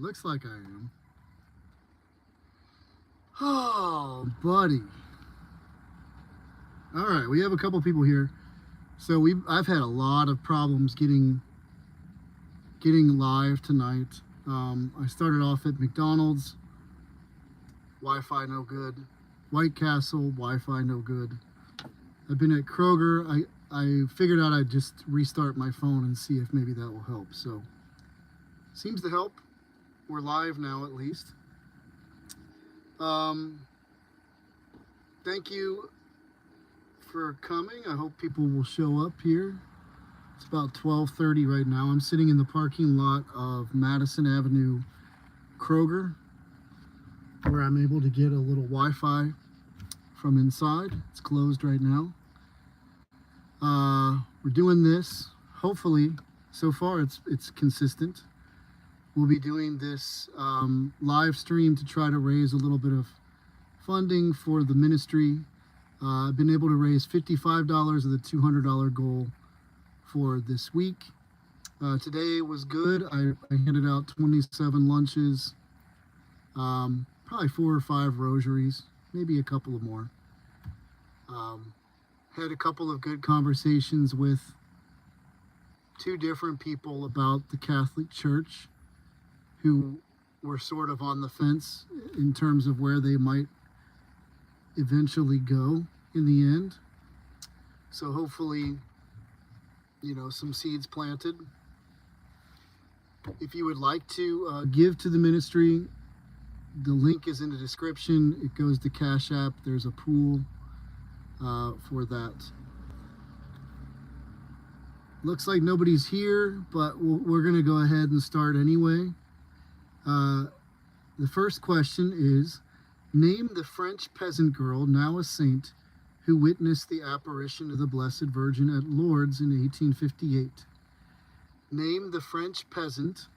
Looks like I am. Oh, buddy. All right, we have a couple people here. So I've had a lot of problems getting live tonight. I started off at McDonald's, Wi-Fi no good. White Castle, Wi-Fi no good. I've been at Kroger. I figured out I'd just restart my phone and see if maybe that will help. So, seems to help. We're live now at least. Thank you for coming. I hope people will show up here. It's about 12:30 right now. I'm sitting in the parking lot of Madison Avenue Kroger, where I'm able to get a little Wi-Fi from inside. It's closed right now. We're doing this. Hopefully, so far it's consistent. We'll be doing this live stream to try to raise a little bit of funding for the ministry. I've been able to raise $55 of the $200 goal for this week. Today was good. I handed out 27 lunches, probably 4 or 5 rosaries, maybe a couple of more. Had a couple of good conversations with 2 different people about the Catholic Church who were sort of on the fence in terms of where they might eventually go in the end. So hopefully, some seeds planted. If you would like to give to the ministry, the link is in the description. It goes to Cash App. There's a pool for that. Looks like nobody's here, but we're going to go ahead and start anyway. The first question is, name the French peasant girl, now a saint, who witnessed the apparition of the Blessed Virgin at Lourdes in 1858. Name the French peasant,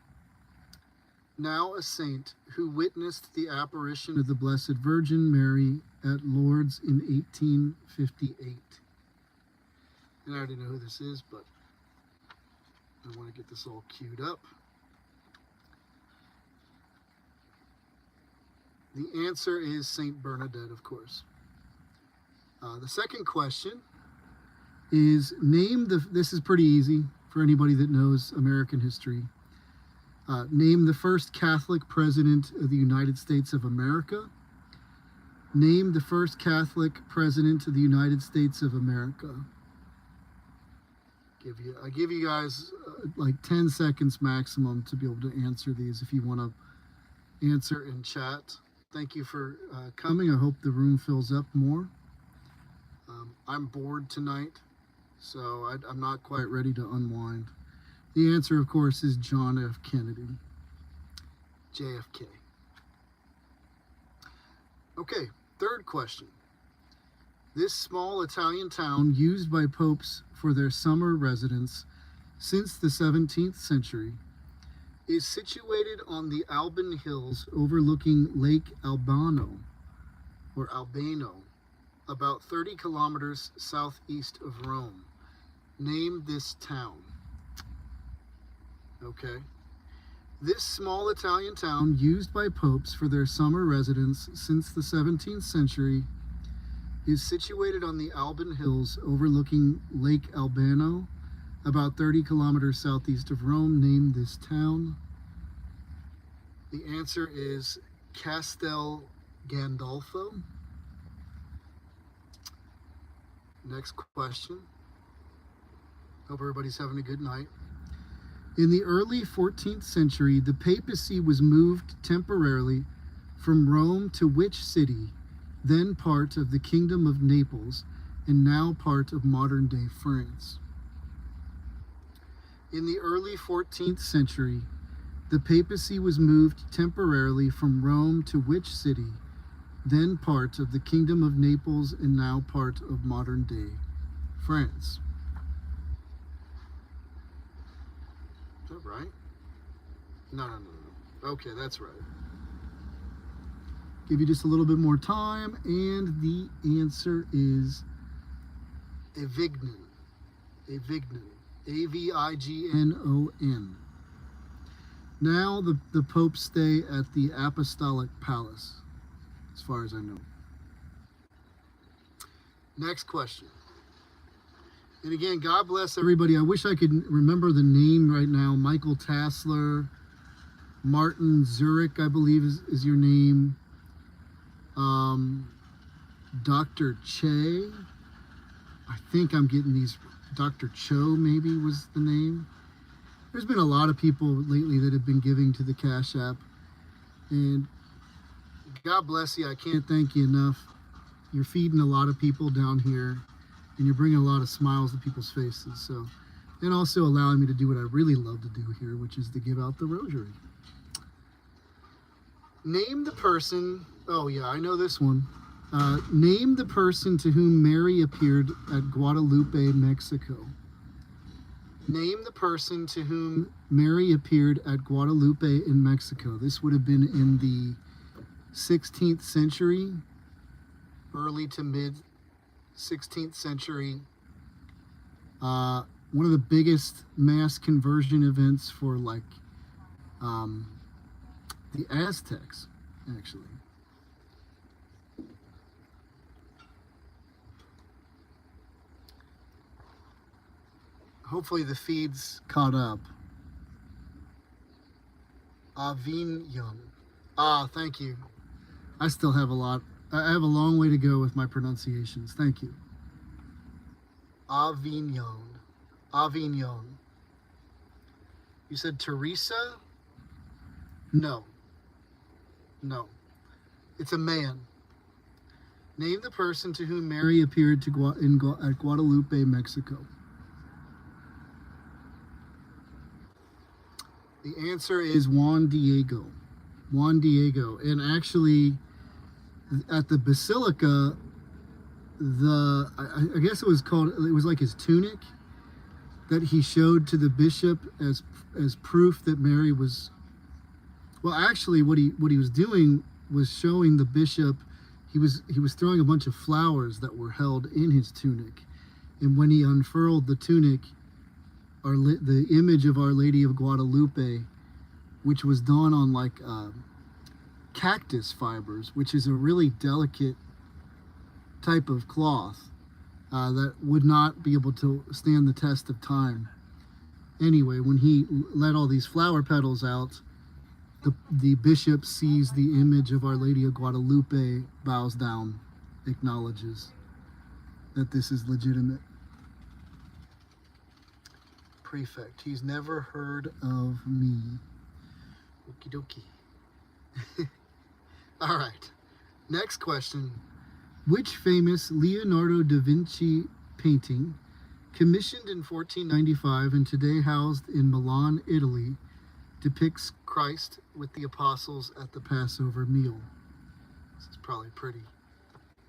now a saint, who witnessed the apparition of the Blessed Virgin Mary at Lourdes in 1858. And I already know who this is, but I want to get this all queued up. The answer is Saint Bernadette, of course. The second question is, this is pretty easy for anybody that knows American history. Name the first Catholic president of the United States of America. Name the first Catholic president of the United States of America. I give you guys like 10 seconds maximum to be able to answer these if you want to answer in chat. Thank you for coming. I hope the room fills up more. I'm bored tonight, so I'm not quite ready to unwind. The answer, of course, is John F. Kennedy, JFK. Okay, third question. This small Italian town, used by popes for their summer residence since the 17th century, is situated on the Alban Hills overlooking Lake Albano, about 30 kilometers southeast of Rome. Name this town. Okay. This small Italian town, used by popes for their summer residence since the 17th century, is situated on the Alban Hills overlooking Lake Albano, about 30 kilometers southeast of Rome. Name this town. The answer is Castel Gandolfo. Next question. Hope everybody's having a good night. In the early 14th century, the papacy was moved temporarily from Rome to which city, then part of the Kingdom of Naples and now part of modern-day France? In the early 14th century, the papacy was moved temporarily from Rome to which city, then part of the Kingdom of Naples and now part of modern-day France? Is that right? No. Okay, that's right. Give you just a little bit more time, and the answer is Avignon. Avignon. A-V-I-G-N-O-N. Now the popes stay at the Apostolic Palace, as far as I know. Next question. And again, God bless everybody. I wish I could remember the name right now. Michael Tassler, Martin Zurich, I believe is your name. Dr. Che. I think I'm getting these. Dr. Cho maybe was the name. There's been a lot of people lately that have been giving to the Cash App. And God bless you. I can't thank you enough. You're feeding a lot of people down here, and you're bringing a lot of smiles to people's faces. So, and also allowing me to do what I really love to do here, which is to give out the rosary. Name the person. Oh yeah, I know this one. Name the person to whom Mary appeared at Guadalupe, Mexico. Name the person to whom Mary appeared at Guadalupe in Mexico. This would have been in the 16th century, early to mid 16th century. One of the biggest mass conversion events for like the Aztecs, actually. Hopefully the feed's caught up. Avignon. Thank you. I still have I have a long way to go with my pronunciations. Thank you. Avignon. Avignon. You said Teresa? No. No. It's a man. Name the person to whom Mary appeared at Guadalupe, Mexico. The answer is Juan Diego. Juan Diego. And actually, at the Basilica, I guess it was like his tunic that he showed to the bishop as proof that Mary was, well, actually what he was doing was showing the bishop, he was throwing a bunch of flowers that were held in his tunic. And when he unfurled the tunic, the image of Our Lady of Guadalupe, which was done on like cactus fibers, which is a really delicate type of cloth that would not be able to stand the test of time. Anyway, when he let all these flower petals out, the bishop sees the image of Our Lady of Guadalupe, bows down, acknowledges that this is legitimate. Prefect, he's never heard of me. Okie dokie. All right, next question. Which famous Leonardo da Vinci painting, commissioned in 1495 and today housed in Milan, Italy, depicts Christ with the apostles at the Passover meal? This is probably pretty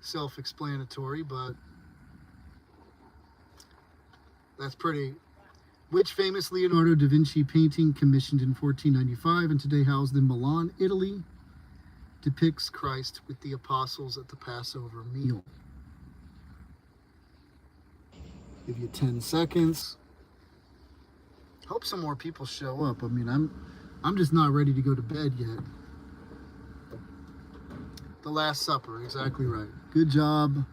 self-explanatory, but that's pretty. Which famous Leonardo da Vinci painting, commissioned in 1495 and today housed in Milan, Italy, depicts Christ with the apostles at the Passover meal? Give you 10 seconds. Hope some more people show up. I mean, I'm just not ready to go to bed yet. The Last Supper, exactly right. Good job,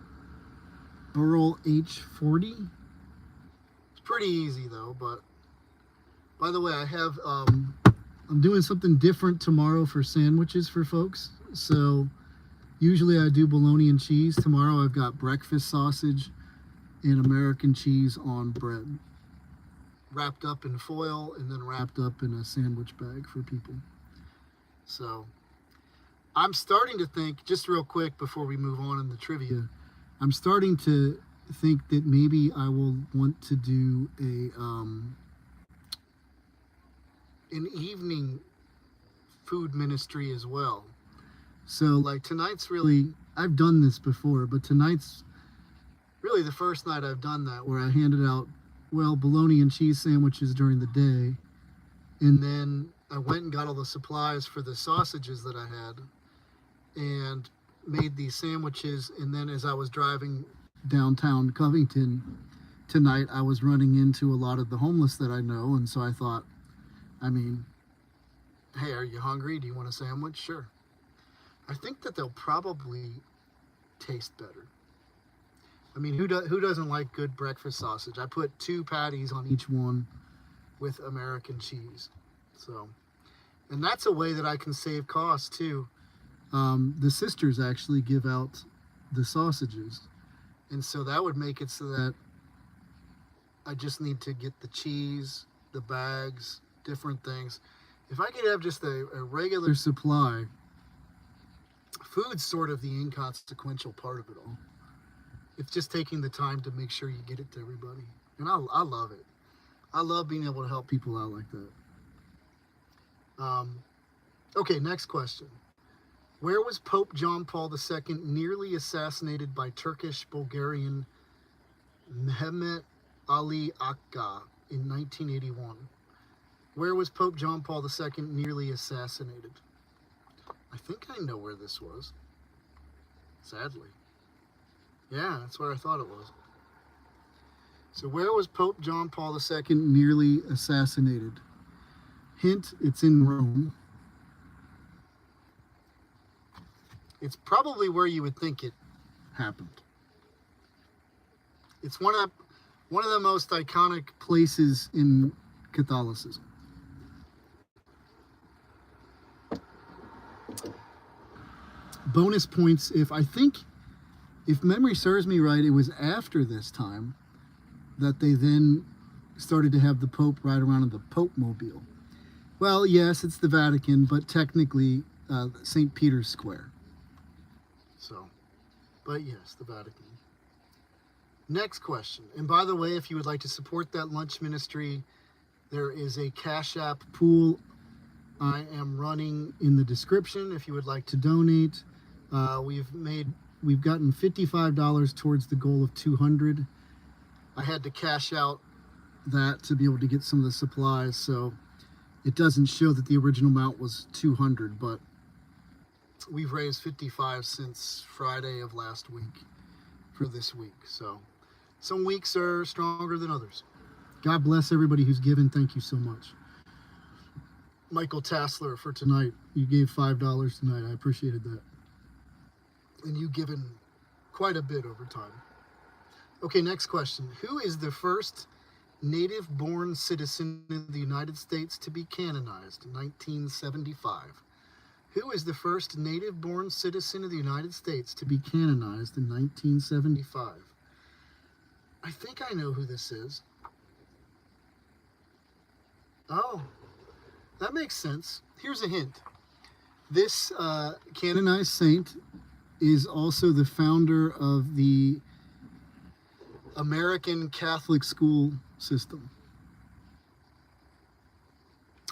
Burl H40. Pretty easy though, but by the way, I have I'm doing something different tomorrow for sandwiches for folks. So usually I do bologna and cheese. Tomorrow I've got breakfast sausage and American cheese on bread, wrapped up in foil and then wrapped up in a sandwich bag for people. So I'm starting to think, just real quick before we move on in the trivia, I'm starting to think that maybe I will want to do an evening food ministry as well. So like tonight's really, I've done this before, but tonight's really the first night I've done that, where I handed out, well, bologna and cheese sandwiches during the day, and then I went and got all the supplies for the sausages that I had and made these sandwiches. And then as I was driving downtown Covington tonight, I was running into a lot of the homeless that I know, and so I thought, I mean, Hey, are you hungry? Do you want a sandwich? Sure. I think that they'll probably taste better. I mean, who doesn't like good breakfast sausage? I put 2 patties on each one with American cheese. So, and that's a way that I can save costs too. The sisters actually give out the sausages, and so that would make it so that I just need to get the cheese, the bags, different things. If I could have just a regular supply, food's sort of the inconsequential part of it all. It's just taking the time to make sure you get it to everybody. And I love it. I love being able to help people out like that. Okay, next question. Where was Pope John Paul II nearly assassinated by Turkish Bulgarian Mehmet Ali Akka in 1981? Where was Pope John Paul II nearly assassinated? I think I know where this was. Sadly. Yeah, that's where I thought it was. So where was Pope John Paul II nearly assassinated? Hint, it's in Rome. It's probably where you would think it happened. It's one of the most iconic places in Catholicism. Bonus points if memory serves me right, it was after this time that they then started to have the Pope ride around in the Pope Mobile. Well, yes, it's the Vatican, but technically St. Peter's Square. So, but yes, the Vatican. Next question. And by the way, if you would like to support that lunch ministry, there is a Cash App pool I am running in the description if you would like to donate. We've gotten $55 towards the goal of 200. I had to cash out that to be able to get some of the supplies, so it doesn't show that the original amount was 200, but we've raised 55 since Friday of last week for this week. So some weeks are stronger than others. God bless everybody who's given. Thank you so much. Michael Tassler for tonight. You gave $5 tonight. I appreciated that. And you've given quite a bit over time. Okay, next question. Who is the first native-born citizen of the United States to be canonized in 1975? Who is the first native-born citizen of the United States to be canonized in 1975? I think I know who this is. Oh, that makes sense. Here's a hint. This canonized saint is also the founder of the American Catholic school system.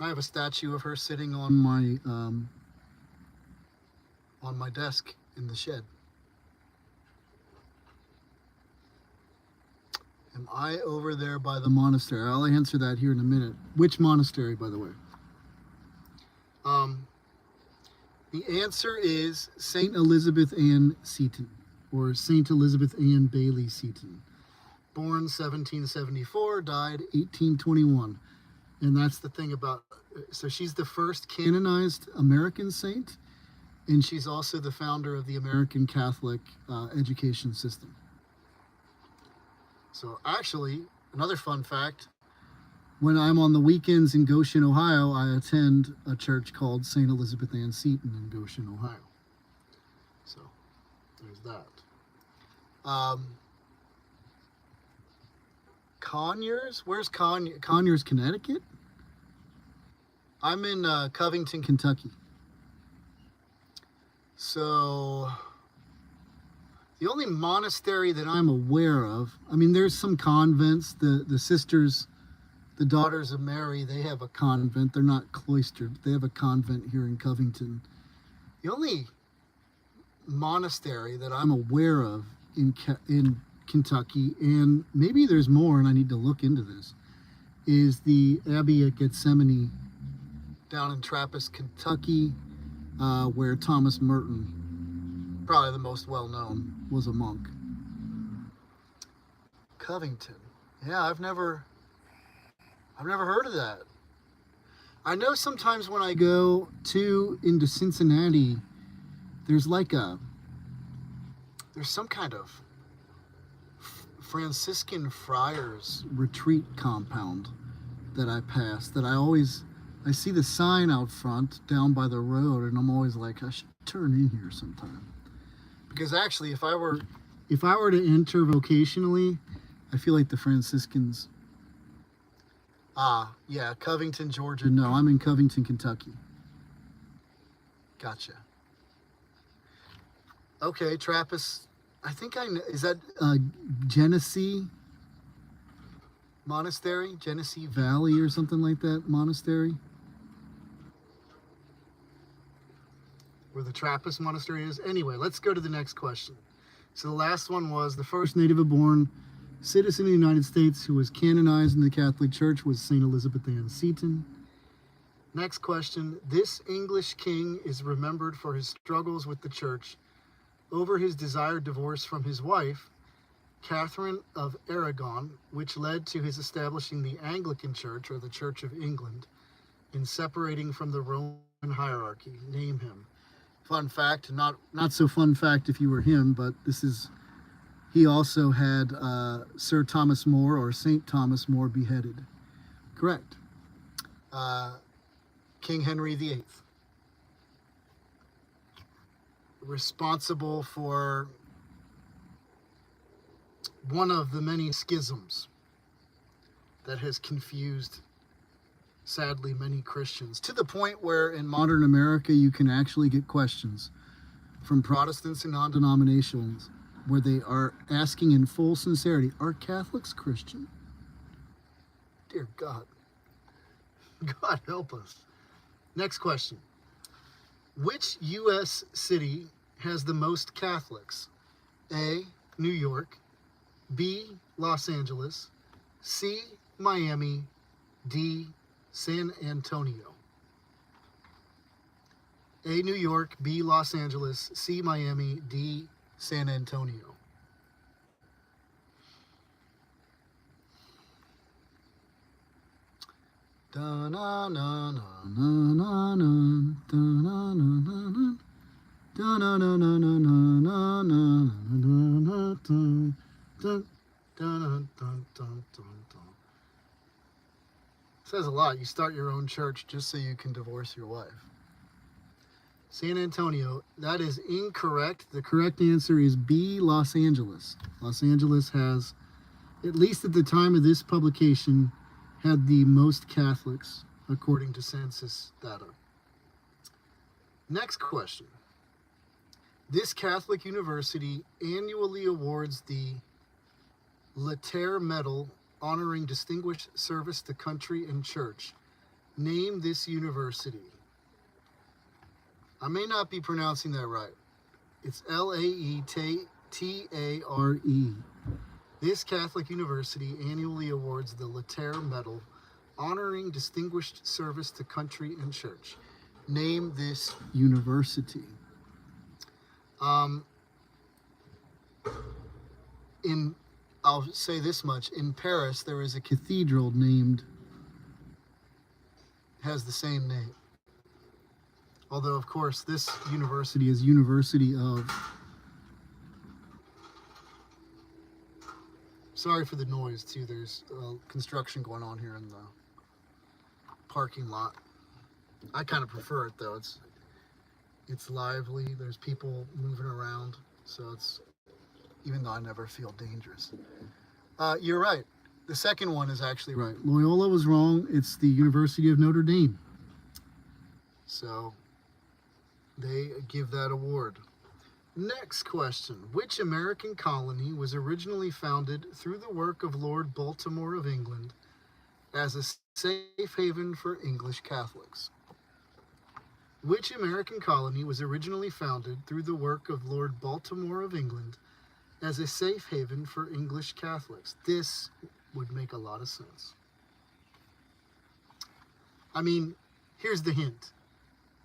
I have a statue of her sitting on my desk in the shed. Am I over there by the monastery? I'll answer that here in a minute. Which monastery, by the way? The answer is St. Elizabeth Ann Seton, or St. Elizabeth Ann Bailey Seton. Born 1774, died 1821. And that's the thing about, so she's the first canonized American saint, and she's also the founder of the American Catholic education system. So actually, another fun fact, when I'm on the weekends in Goshen, Ohio, I attend a church called St. Elizabeth Ann Seton in Goshen, Ohio. So there's that. Conyers? Where's Conyers, Connecticut? I'm in Covington, Kentucky. So the only monastery that I'm aware of, I mean, there's some convents, the sisters, the Daughters of Mary, they have a convent. They're not cloistered, but they have a convent here in Covington. The only monastery that I'm aware of in Kentucky, and maybe there's more and I need to look into this, is the Abbey at Gethsemane down in Trappist, Kentucky, where Thomas Merton, probably the most well-known, was a monk. Covington. Yeah, I've never heard of that. I know sometimes when I go into Cincinnati, there's there's some kind of Franciscan friars retreat compound that I pass that I see the sign out front down by the road, and I'm always like, I should turn in here sometime. Because actually, if I were to enter vocationally, I feel like the Franciscans. Yeah, Covington, Georgia. No, I'm in Covington, Kentucky. Gotcha. Okay, Trappist. I think I know. Is that Genesee Monastery? Genesee Valley or something like that monastery? Where the Trappist monastery is? Anyway, let's go to the next question. So the last one was the first native-born citizen of the United States who was canonized in the Catholic Church was St. Elizabeth Ann Seton. Next question. This English king is remembered for his struggles with the church over his desired divorce from his wife, Catherine of Aragon, which led to his establishing the Anglican Church, or the Church of England, in separating from the Roman hierarchy. Name him. Fun fact, not so fun fact if you were him, but he also had Sir Thomas More, or St. Thomas More, beheaded. Correct. King Henry VIII. Responsible for one of the many schisms that has confused, sadly, many Christians, to the point where in modern America you can actually get questions from Protestants and non-denominationals where they are asking in full sincerity, are Catholics Christian? Dear God. God help us. Next question. Which U.S. city has the most Catholics? A, New York, B, Los Angeles, C, Miami, D, San Antonio. A, New York, B, Los Angeles, C, Miami, D, San Antonio. Says a lot. You start your own church just so you can divorce your wife. San Antonio, that is incorrect. The correct answer is B, Los Angeles. Los Angeles has, at least at the time of this publication, had the most Catholics, according to census data. Next question. This Catholic university annually awards the Latter Medal honoring distinguished service to country and church. Name this university. I may not be pronouncing that right. It's Laetare. This Catholic university annually awards the Latter Medal honoring distinguished service to country and church. Name this university. I'll say this much. In Paris, there is a cathedral has the same name. Although, of course, this university is University of... Sorry for the noise, too. There's construction going on here in the parking lot. I kind of prefer it, though. It's lively. There's people moving around. So it's... Even though I never feel dangerous. You're right. The second one is actually right. Loyola was wrong. It's the University of Notre Dame. So... they give that award. Next question. Which American colony was originally founded through the work of Lord Baltimore of England as a safe haven for English Catholics? Which American colony was originally founded through the work of Lord Baltimore of England as a safe haven for English Catholics? This would make a lot of sense. I mean, here's the hint.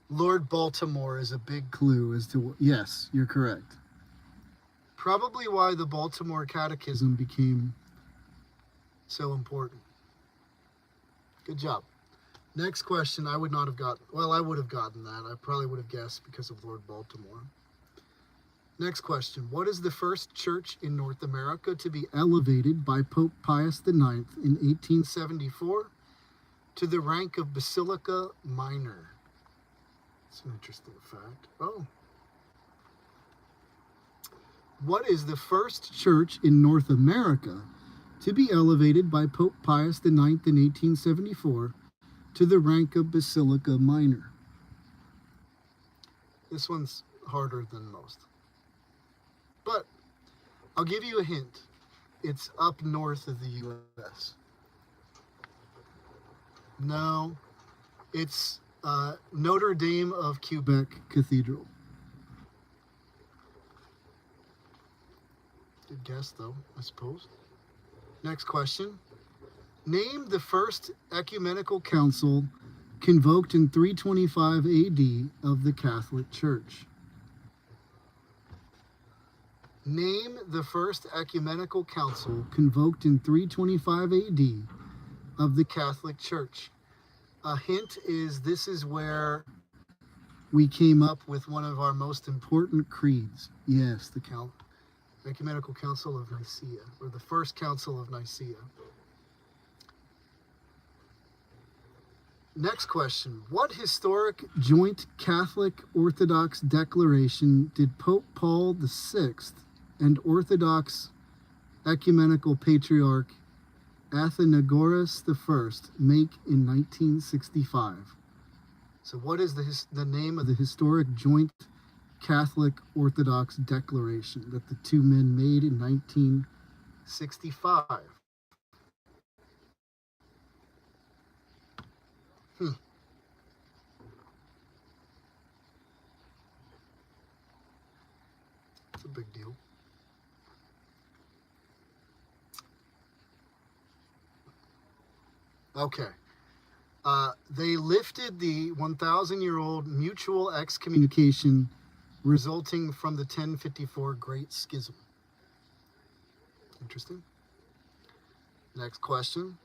Lord Baltimore is a big clue as to... Yes, you're correct. Probably why the Baltimore Catechism became so important. Good job. Next question, I would not have gotten, well, I would have gotten that. I probably would have guessed because of Lord Baltimore. Next question, what is the first church in North America to be elevated by Pope Pius IX in 1874 to the rank of Basilica Minor? That's an interesting fact. Oh. What is the first church in North America to be elevated by Pope Pius IX in 1874 to the rank of Basilica Minor? This one's harder than most. But I'll give you a hint. It's up north of the U.S. No, it's Notre Dame of Quebec Cathedral. Good guess, though, I suppose. Next question. Name the first ecumenical council convoked in 325 AD of the Catholic Church. Name the first ecumenical council convoked in 325 AD of the Catholic Church. A hint is this is where we came up with one of our most important creeds. Yes, the Ecumenical Council of Nicaea, or the First Council of Nicaea. Next question. What historic joint Catholic Orthodox declaration did Pope Paul VI and Orthodox Ecumenical Patriarch Athenagoras I make in 1965? So what is the name of the historic joint Catholic Orthodox declaration that the two men made in 1965? It's a big deal. Okay. They lifted the 1,000-year-old mutual excommunication resulting from the 1054 Great Schism. Interesting. Next question.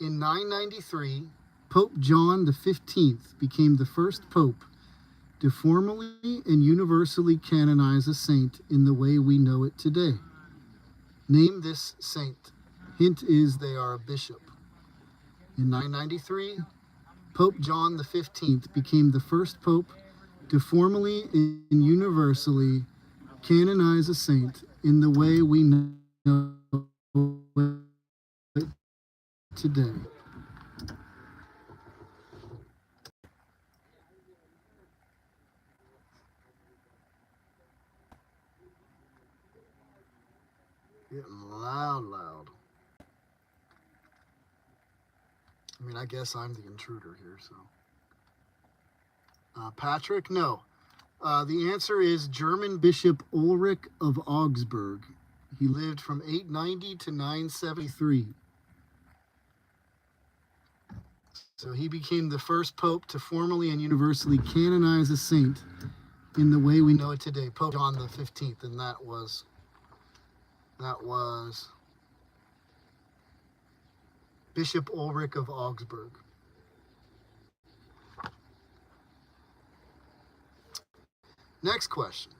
In 993, Pope John XV became the first pope to formally and universally canonize a saint in the way we know it today. Name this saint. Hint is they are a bishop. In 993, Pope John XV became the first pope to formally and universally canonize a saint in the way we know it today. Getting loud. I mean, I guess I'm the intruder here, so. Patrick? No. The answer is German Bishop Ulrich of Augsburg. He lived from 890 to 973. So he became the first pope to formally and universally canonize a saint in the way we know it today, Pope John XV, and that was Bishop Ulrich of Augsburg. Next question.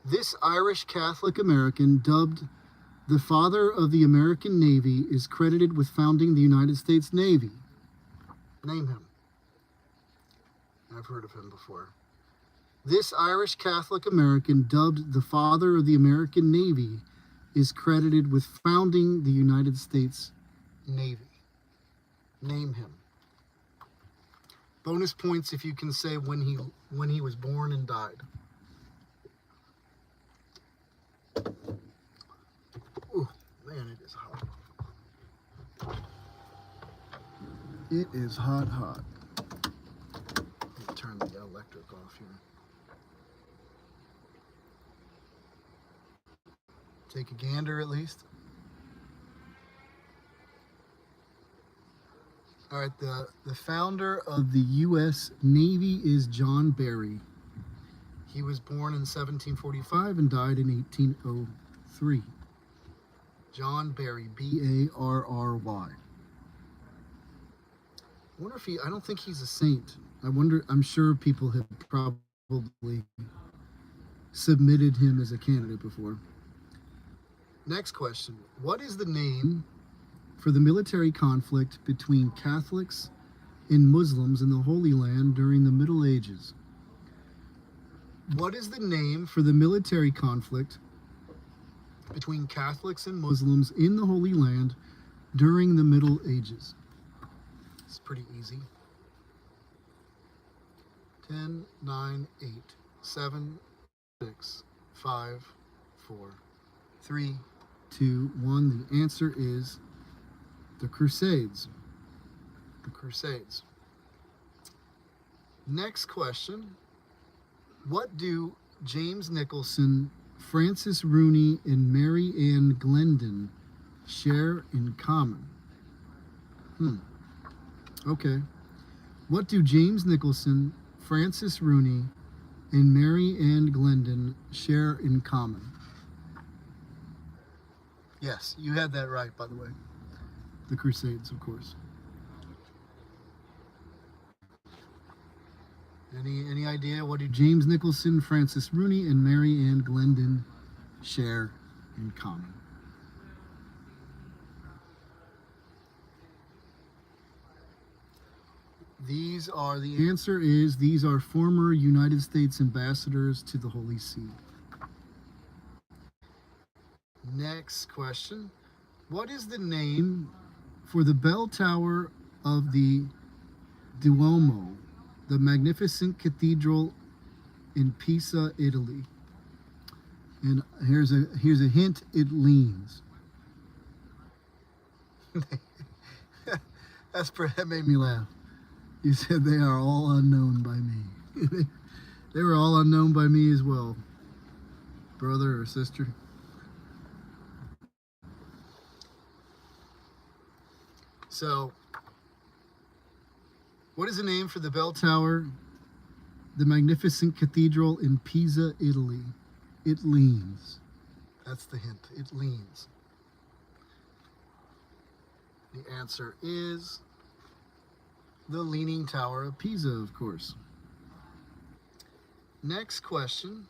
This Irish Catholic American, dubbed the Father of the American Navy, is credited with founding the United States Navy. Name him. I've heard of him before. This Irish Catholic American, dubbed the Father of the American Navy, is credited with founding the United States Navy. Name him. Bonus points if you can say when he was born and died. Ooh, man, it is hot. It is hot. Let me turn the electric off here. Take a gander at least. All right, the founder of the U.S. Navy is John Barry. He was born in 1745 and died in 1803. John Barry, B-A-R-R-Y. I wonder if I don't think he's a saint. I'm sure people have probably submitted him as a candidate before. Next question. What is the name for the military conflict between Catholics and Muslims in the Holy Land during the Middle Ages? What is the name for the military conflict between Catholics and Muslims in the Holy Land during the Middle Ages? It's pretty easy. 10, 9, 8, 7, 6, 5, 4, 3, 2, 1. The answer is the Crusades. The Crusades. Next question. What do James Nicholson, Francis Rooney, and Mary Ann Glendon share in common? Okay. What do James Nicholson, Francis Rooney, and Mary Ann Glendon share in common? Yes, you had that right, by the way. The Crusades, of course. Any idea what do James Nicholson, Francis Rooney, and Mary Ann Glendon share in common? These are former United States ambassadors to the Holy See. Next question. What is the name for the bell tower of the Duomo, the magnificent cathedral in Pisa, Italy? And here's a hint, it leans. That made me laugh. You said they are all unknown by me. They were all unknown by me as well, brother or sister. So, what is the name for the bell tower, the magnificent cathedral in Pisa, Italy? It leans. That's the hint. It leans. The answer is the Leaning Tower of Pisa, of course. Next question.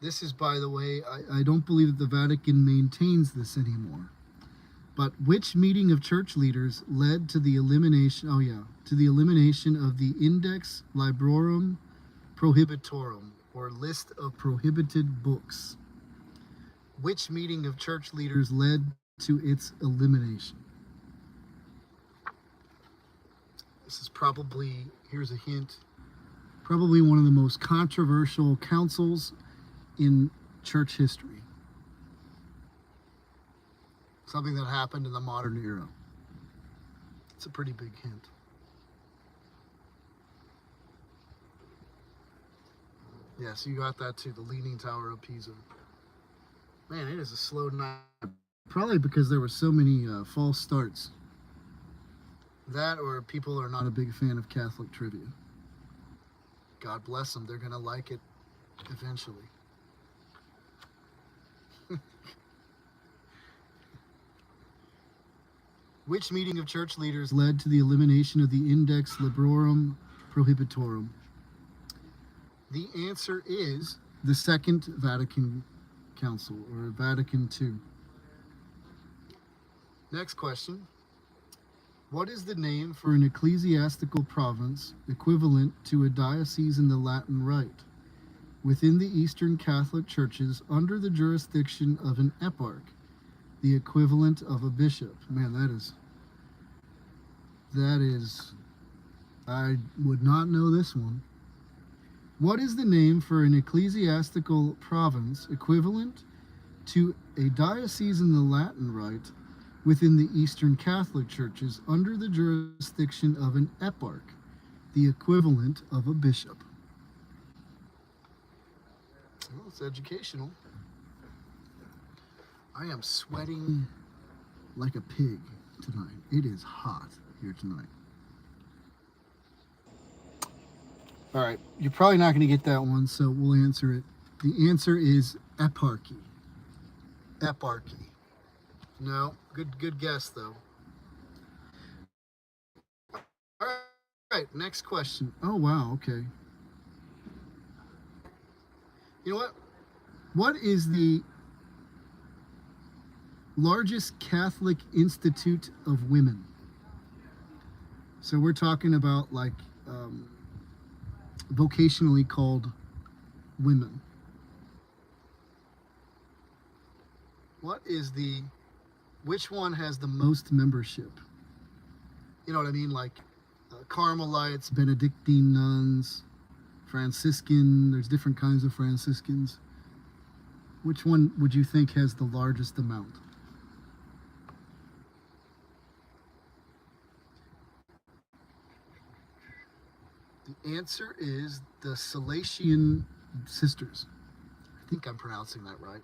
This is, by the way, I don't believe that the Vatican maintains this anymore. But which meeting of church leaders led to the elimination of the Index Librorum Prohibitorum, or list of prohibited books? Which meeting of church leaders led to its elimination? This is probably, here's a hint, probably one of the most controversial councils in church history. Something that happened in the modern era. It's a pretty big hint. Yes, you got that too, the Leaning Tower of Pisa. Man, it is a slow night. Probably because there were so many false starts. That, or people are not a big fan of Catholic trivia. God bless them, they're going to like it eventually. Which meeting of church leaders led to the elimination of the Index Librorum Prohibitorum? The answer is the Second Vatican Council, or Vatican II. Next question. What is the name for an ecclesiastical province equivalent to a diocese in the Latin Rite within the Eastern Catholic Churches under the jurisdiction of an eparch, the equivalent of a bishop? Man, that is, I would not know this one. What is the name for an ecclesiastical province equivalent to a diocese in the Latin Rite within the Eastern Catholic Churches under the jurisdiction of an eparch, the equivalent of a bishop? Well, it's educational. I am sweating like a pig tonight. It is hot here tonight. All right, you're probably not going to get that one, so we'll answer it. The answer is eparchy. Eparchy. No, good guess though. right, next question. Oh, wow, okay. You know what? What is the largest Catholic institute of women? So we're talking about like vocationally called women. Which one has the most membership? You know what I mean? Like Carmelites, Benedictine nuns, Franciscan, there's different kinds of Franciscans. Which one would you think has the largest amount? The answer is the Salesian Sisters. I think I'm pronouncing that right.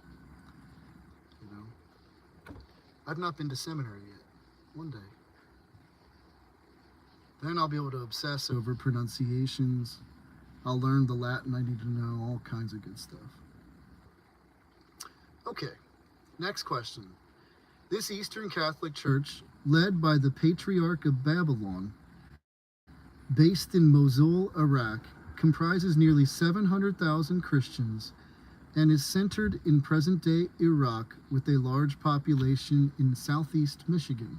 You know, I've not been to seminary yet. One day. Then I'll be able to obsess over pronunciations. I'll learn the Latin I need to know, all kinds of good stuff. Okay, next question. This Eastern Catholic Church, led by the Patriarch of Babylon, based in Mosul, Iraq, comprises nearly 700,000 Christians and is centered in present-day Iraq with a large population in southeast Michigan.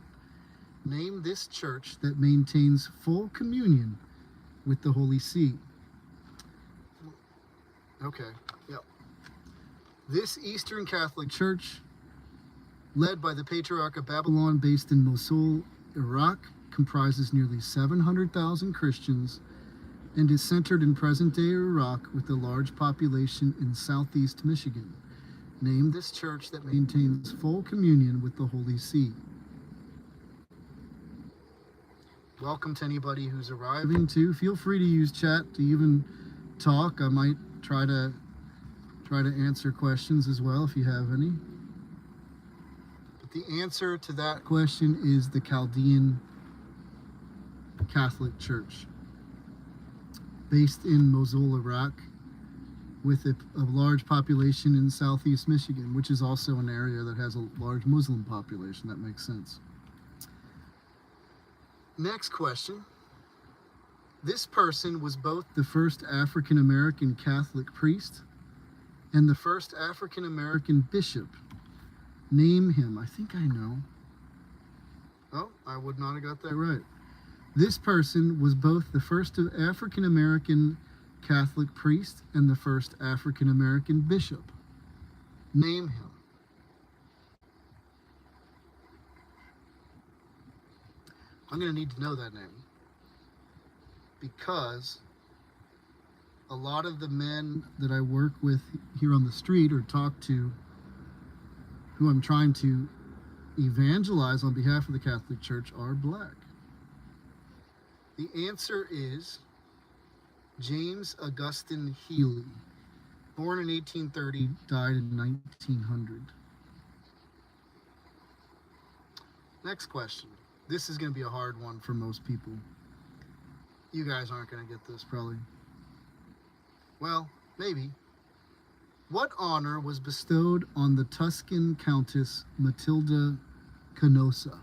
Name this church that maintains full communion with the Holy See. Okay, yep. This Eastern Catholic Church, led by the Patriarch of Babylon, based in Mosul, Iraq, comprises nearly 700,000 Christians and is centered in present-day Iraq with a large population in southeast Michigan. Name this church that maintains full communion with the Holy See. Welcome to anybody who's arriving too. Feel free to use chat to even talk. I might try to answer questions as well if you have any. But the answer to that question is the Chaldean Catholic Church, based in Mosul, Iraq, with a large population in southeast Michigan, which is also an area that has a large Muslim population. That makes sense. Next question. This person was both the first African American Catholic priest and the first African American bishop. Name him. I think I know. Oh, I would not have got that right. This person was both the first African American Catholic priest and the first African American bishop. Name him. I'm going to need to know that name, because a lot of the men that I work with here on the street or talk to, who I'm trying to evangelize on behalf of the Catholic Church, are black. The answer is James Augustine Healy, born in 1830, died in 1900. Next question. This is going to be a hard one for most people. You guys aren't going to get this, probably. Well, maybe. What honor was bestowed on the Tuscan Countess Matilda Canossa?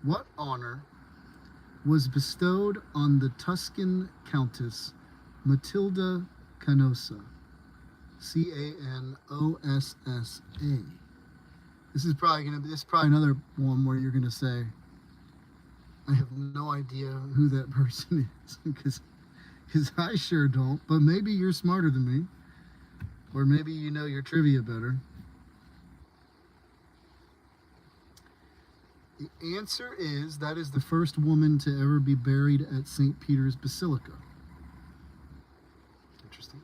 What honor was bestowed on the Tuscan Countess Matilda Canossa? Canossa. This is probably another one where you're gonna say, I have no idea who that person is, because I sure don't. But maybe you're smarter than me, or maybe you know your trivia better. The answer is that is the first woman to ever be buried at St. Peter's Basilica. Interesting.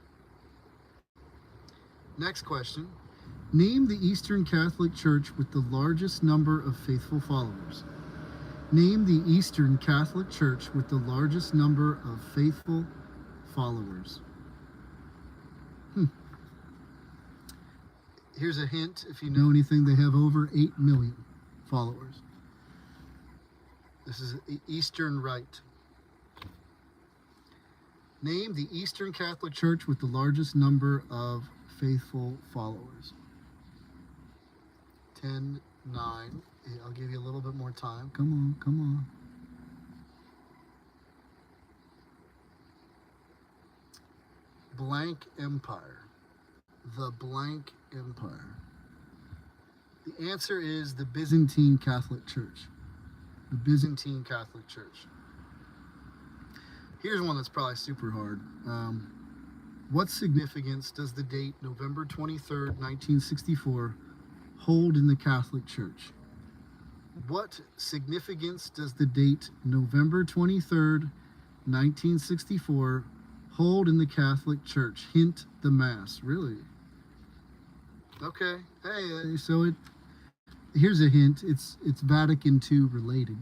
Next question. Name the Eastern Catholic Church with the largest number of faithful followers. Name the Eastern Catholic Church with the largest number of faithful followers. Here's a hint, if you know anything, they have over 8 million followers. This is Eastern Rite. Name the Eastern Catholic Church with the largest number of faithful followers. 10, 9. I'll give you a little bit more time. Come on. blank empire? The blank empire. The answer is the Byzantine Catholic Church. The Byzantine Catholic Church. Here's one that's probably super hard. What significance does the date November 23rd, 1964 hold in the Catholic Church? What significance does the date November 23rd, 1964 hold in the Catholic Church? Hint, the Mass. Really? Okay. Hey, so here's a hint. It's Vatican II related.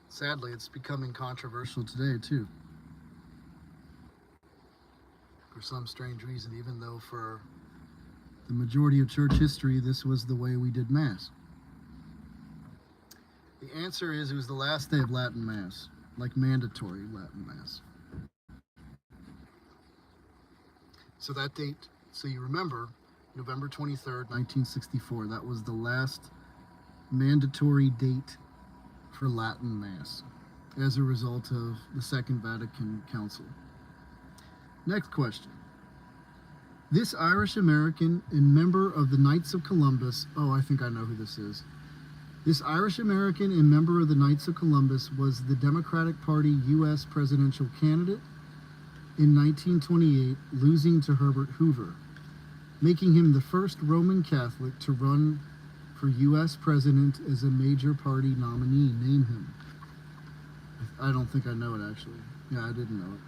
Sadly, it's becoming controversial today, too. For some strange reason, even though for the majority of church history, this was the way we did Mass. The answer is it was the last day of Latin Mass, like mandatory Latin Mass. So that date, so you remember, November 23rd, 1964, that was the last mandatory date for Latin Mass as a result of the Second Vatican Council. Next question. This Irish American and member of the Knights of Columbus, oh, I think I know who this is. This Irish American and member of the Knights of Columbus was the Democratic Party U.S. presidential candidate in 1928, losing to Herbert Hoover, making him the first Roman Catholic to run for U.S. president as a major party nominee. Name him. I don't think I know it, actually. Yeah, I didn't know it.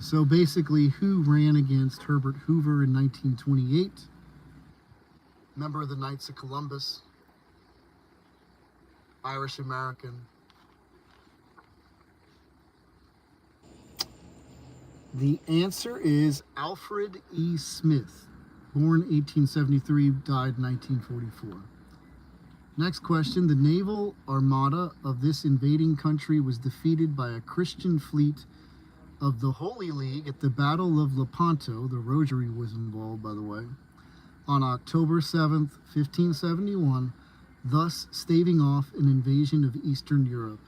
So basically, who ran against Herbert Hoover in 1928? Member of the Knights of Columbus, Irish American. The answer is Alfred E. Smith, born 1873, died 1944. Next question. The naval armada of this invading country was defeated by a Christian fleet of the Holy League at the Battle of Lepanto. The Rosary was involved, by the way, on October 7th, 1571, thus staving off an invasion of Eastern Europe.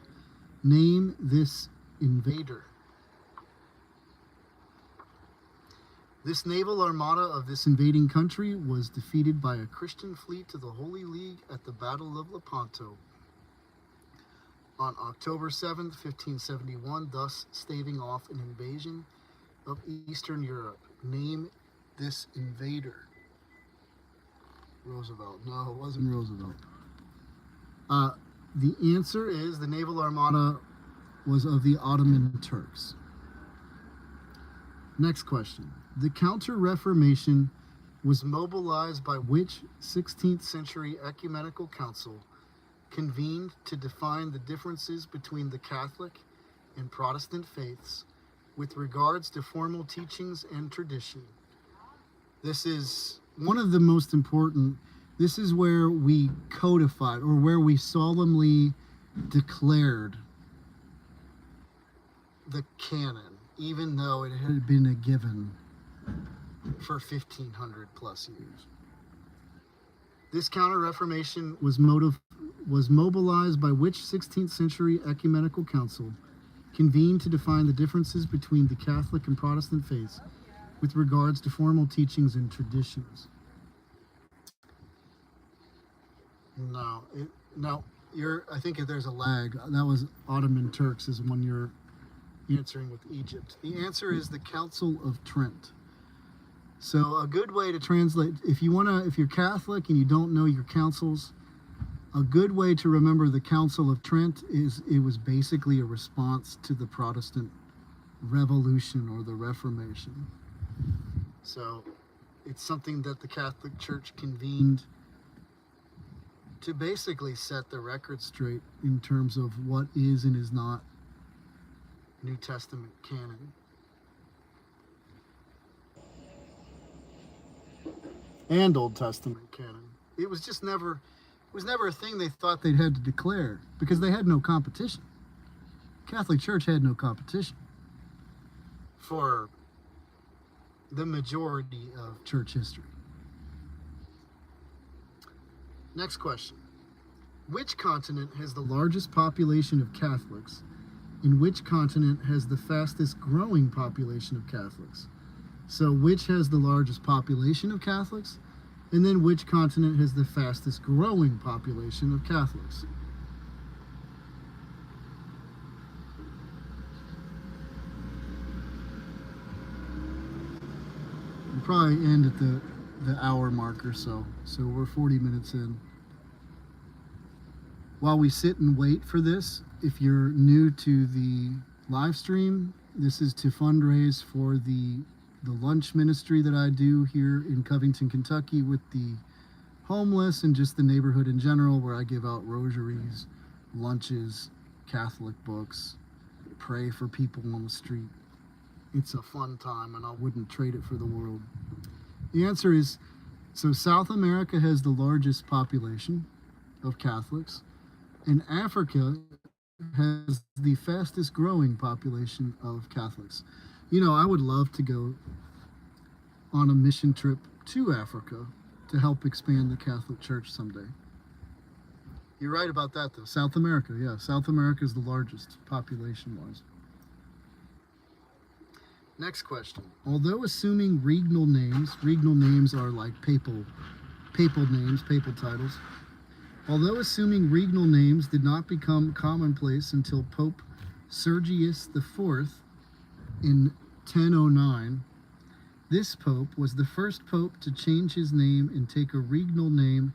Name this invader. This naval armada of this invading country was defeated by a Christian fleet of the Holy League at the Battle of Lepanto on October 7th, 1571, thus staving off an invasion of Eastern Europe. Name this invader. Roosevelt. No, it wasn't Roosevelt. The answer is the naval armada was of the Ottoman Turks. Next question. The Counter-Reformation was mobilized by which 16th century ecumenical council convened to define the differences between the Catholic and Protestant faiths with regards to formal teachings and tradition? This is one of the most important. This is where we codified, or where we solemnly declared the canon, even though it had been a given for 1,500 plus years. This Counter-Reformation was mobilized by which 16th century ecumenical council convened to define the differences between the Catholic and Protestant faiths with regards to formal teachings and traditions? No, I think there's a lag. That was Ottoman Turks is when you're answering with Egypt. The answer is the Council of Trent. So a good way to translate, if you're Catholic and you don't know your councils, a good way to remember the Council of Trent is it was basically a response to the Protestant Revolution or the Reformation. So it's something that the Catholic Church convened to basically set the record straight in terms of what is and is not New Testament canon. And Old Testament canon. It was never a thing they thought they'd had to declare because they had no competition. Catholic Church had no competition. for the majority of church history. Next question. Which continent has the largest population of Catholics, and which continent has the fastest growing population of Catholics? So which has the largest population of Catholics, and then which continent has the fastest growing population of Catholics? We'll probably end at the hour mark or so. So we're 40 minutes in. While we sit and wait for this, if you're new to the live stream, this is to fundraise for the lunch ministry that I do here in Covington, Kentucky with the homeless and just the neighborhood in general, where I give out rosaries, lunches, Catholic books, pray for people on the street. It's a fun time and I wouldn't trade it for the world. The answer is, so South America has the largest population of Catholics, and Africa has the fastest growing population of Catholics. You know, I would love to go on a mission trip to Africa to help expand the Catholic Church someday. You're right about that, though. South America, yeah. South America is the largest population-wise. Next question. Although assuming regnal names are like papal names, papal titles. Although assuming regnal names did not become commonplace until Pope Sergius IV in 1009, this pope was the first pope to change his name and take a regnal name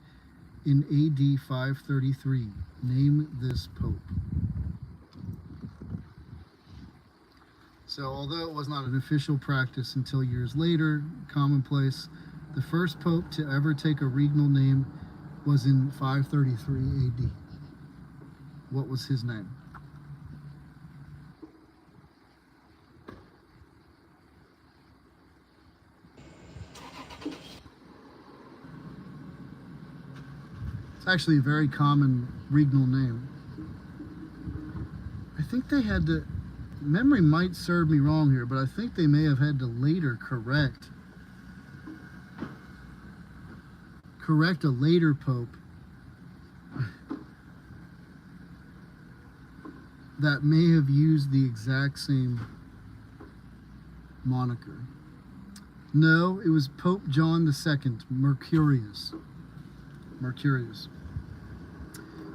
in AD 533. Name this pope. So although it was not an official practice until years later, commonplace, the first pope to ever take a regnal name was in 533 AD. What was his name? It's actually a very common regnal name. I think they had to, memory might serve me wrong here, but I think they may have had to later correct a later pope that may have used the exact same moniker. No, it was Pope John II, Mercurius.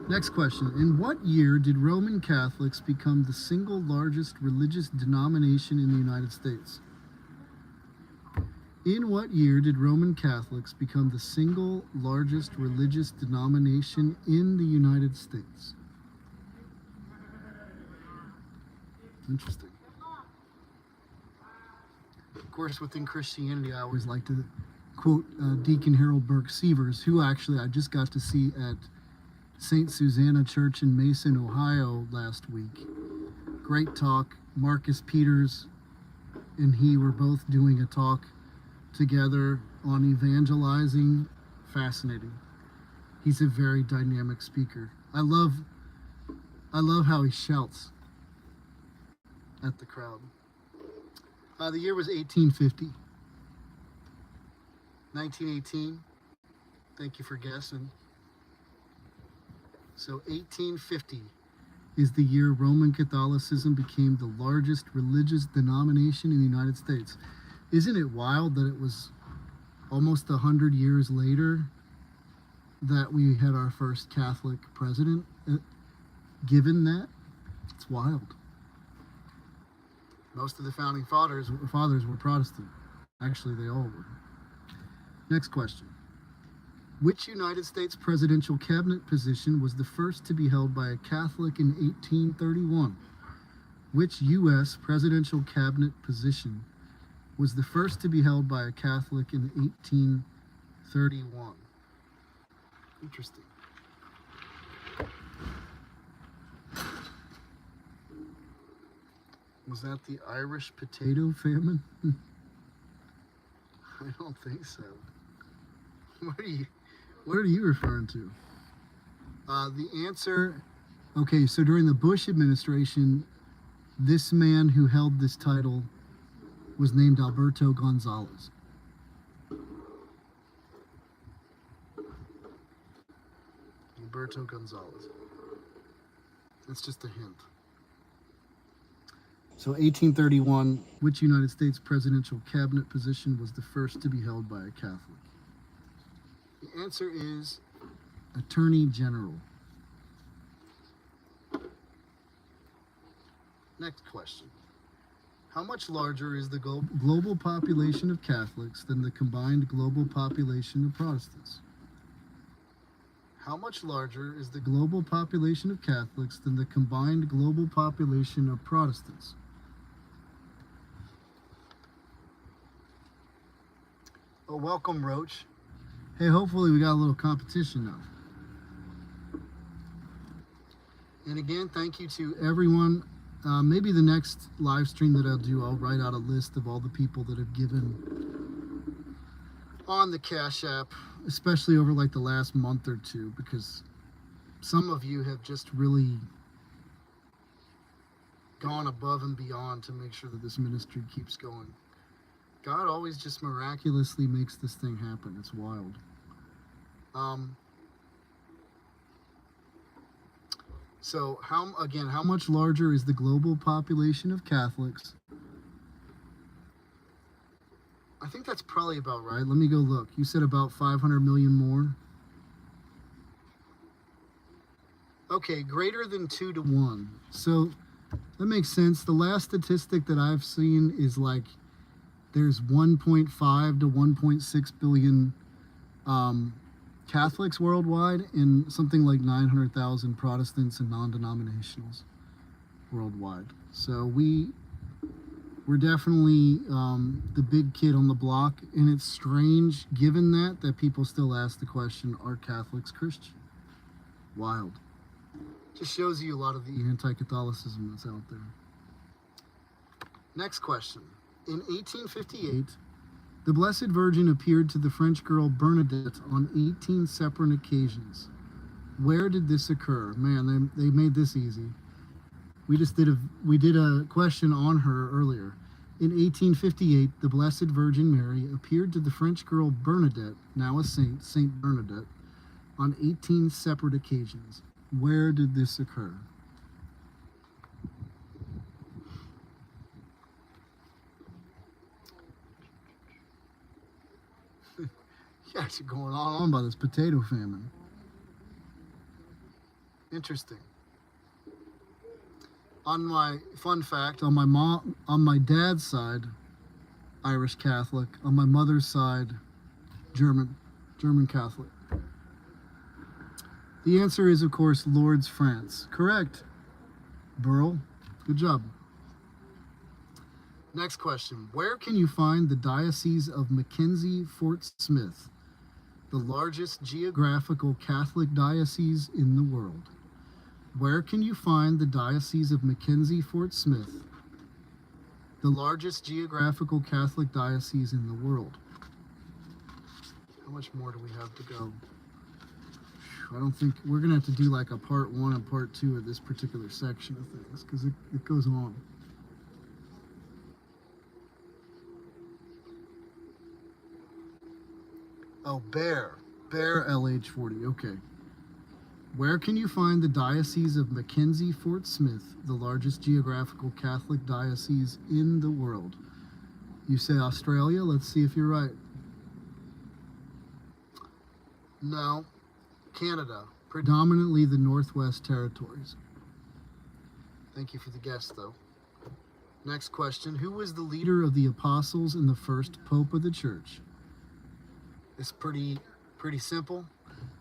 Next question. In what year did Roman Catholics become the single largest religious denomination in the United States? In what year did Roman Catholics become the single largest religious denomination in the United States? Interesting. Of course, within Christianity, I always like to quote Deacon Harold Burke Sievers, who actually I just got to see at St. Susanna Church in Mason, Ohio last week. Great talk. Marcus Peters and he were both doing a talk together on evangelizing. Fascinating. He's a very dynamic speaker. I love how he shouts at the crowd. The year was 1850. 1918. Thank you for guessing. So 1850 is the year Roman Catholicism became the largest religious denomination in the United States. Isn't it wild that it was almost 100 years later that we had our first Catholic president? Given that, it's wild. Most of the founding fathers were Protestant. Actually, they all were. Next question. Which United States presidential cabinet position was the first to be held by a Catholic in 1831? Which U.S. presidential cabinet position was the first to be held by a Catholic in 1831? Interesting. Was that the Irish potato famine? I don't think so. What are you referring to? The answer, okay, so during the Bush administration, this man who held this title was named Alberto Gonzalez? Alberto Gonzalez. That's just a hint. So 1831, which United States presidential cabinet position was the first to be held by a Catholic? The answer is Attorney General. Next question. How much larger is the global population of Catholics than the combined global population of Protestants? How much larger is the global population of Catholics than the combined global population of Protestants? Oh, welcome, Roach. Hey, hopefully we got a little competition now. And again, thank you to everyone. Maybe the next live stream that I'll do, I'll write out a list of all the people that have given on the Cash App, especially over like the last month or two, because some of you have just really gone above and beyond to make sure that this ministry keeps going. God always just miraculously makes this thing happen. It's wild. So how much larger is the global population of Catholics? I think that's probably about right. Let me go look. You said about 500 million more. Okay, greater than 2 to 1. So that makes sense. The last statistic that I've seen is like there's 1.5 to 1.6 billion Catholics worldwide and something like 900,000 Protestants and non-denominationals worldwide. So we're definitely the big kid on the block, and it's strange given that people still ask the question, are Catholics Christian? Wild. Just shows you a lot of the anti-Catholicism that's out there. Next question. In 1858, the Blessed Virgin appeared to the French girl Bernadette on 18 separate occasions. Where did this occur? Man, they made this easy. We did a question on her earlier. In 1858, the Blessed Virgin Mary appeared to the French girl Bernadette, now a saint, Saint Bernadette, on 18 separate occasions. Where did this occur? Yeah, it's going on by this potato famine. Interesting. On my fun fact, on my dad's side, Irish Catholic. On my mother's side, German Catholic. The answer is, of course, Lourdes, France. Correct. Burl, good job. Next question. Where can you find the Diocese of Mackenzie-Fort Smith, the largest geographical Catholic diocese in the world? Where can you find the Diocese of Mackenzie-Fort Smith, the largest geographical Catholic diocese in the world? How much more do we have to go? I don't think we're going to have to do like a part 1 and part 2 of this particular section of things, because it goes on. Oh, Bear LH40, okay. Where can you find the Diocese of Mackenzie-Fort Smith, the largest geographical Catholic diocese in the world? You say Australia? Let's see if you're right. No, Canada, predominantly the Northwest Territories. Thank you for the guess, though. Next question. Who was the leader of the apostles and the first pope of the church? It's pretty simple.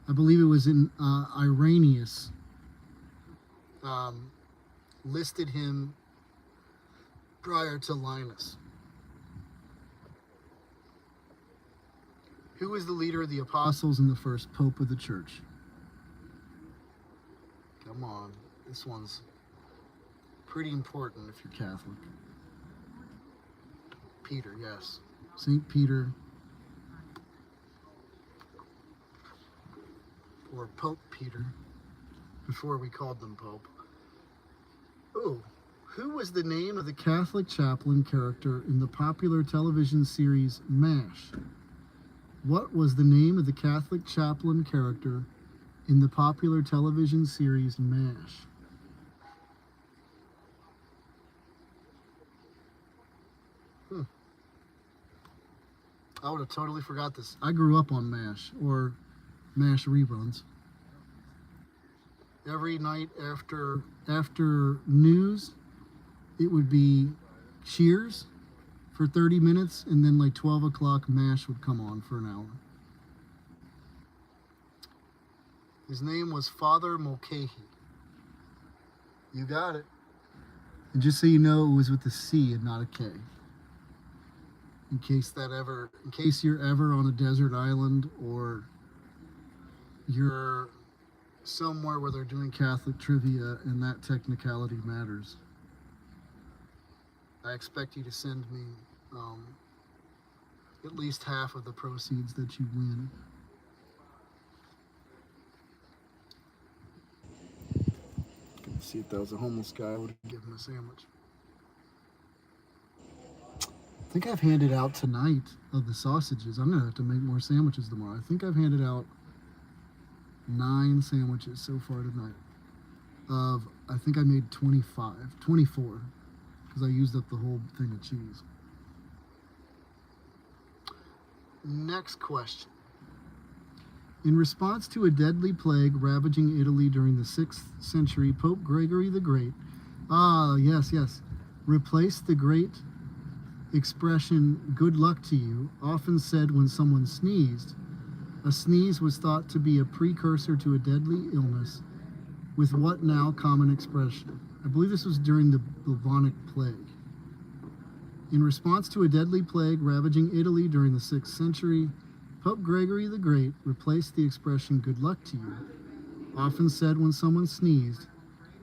I believe it was in Irenaeus listed him prior to Linus. Who was the leader of the apostles and the first pope of the church? Come on, this one's pretty important if you're Catholic. Peter, yes. St. Peter. Or Pope Peter, before we called them Pope. Ooh, Who was the name of the Catholic chaplain character in the popular television series MASH? What was the name of the Catholic chaplain character in the popular television series MASH? I would have totally forgot this. I grew up on MASH, or MASH reruns. Every night after news, it would be Cheers for 30 minutes, and then like 12 o'clock, MASH would come on for an hour. His name was Father Mulcahy. You got it. And just so you know, it was with a C and not a K. In case you're ever on a desert island, or you're somewhere where they're doing Catholic trivia and that technicality matters. I expect you to send me at least half of the proceeds that you win. Let's see, if that was a homeless guy, I would have given him a sandwich. I think I've handed out tonight of the sausages. I'm going to have to make more sandwiches tomorrow. I think I've handed out 9 sandwiches so far tonight. I think I made 24, because I used up the whole thing of cheese. Next question. In response to a deadly plague ravaging Italy during the 6th century, Pope Gregory the Great, replaced the great expression, "good luck to you," often said when someone sneezed. A sneeze was thought to be a precursor to a deadly illness, with what now common expression? I believe this was during the bubonic plague. In response to a deadly plague ravaging Italy during the 6th century, Pope Gregory the Great replaced the expression "good luck to you," often said when someone sneezed,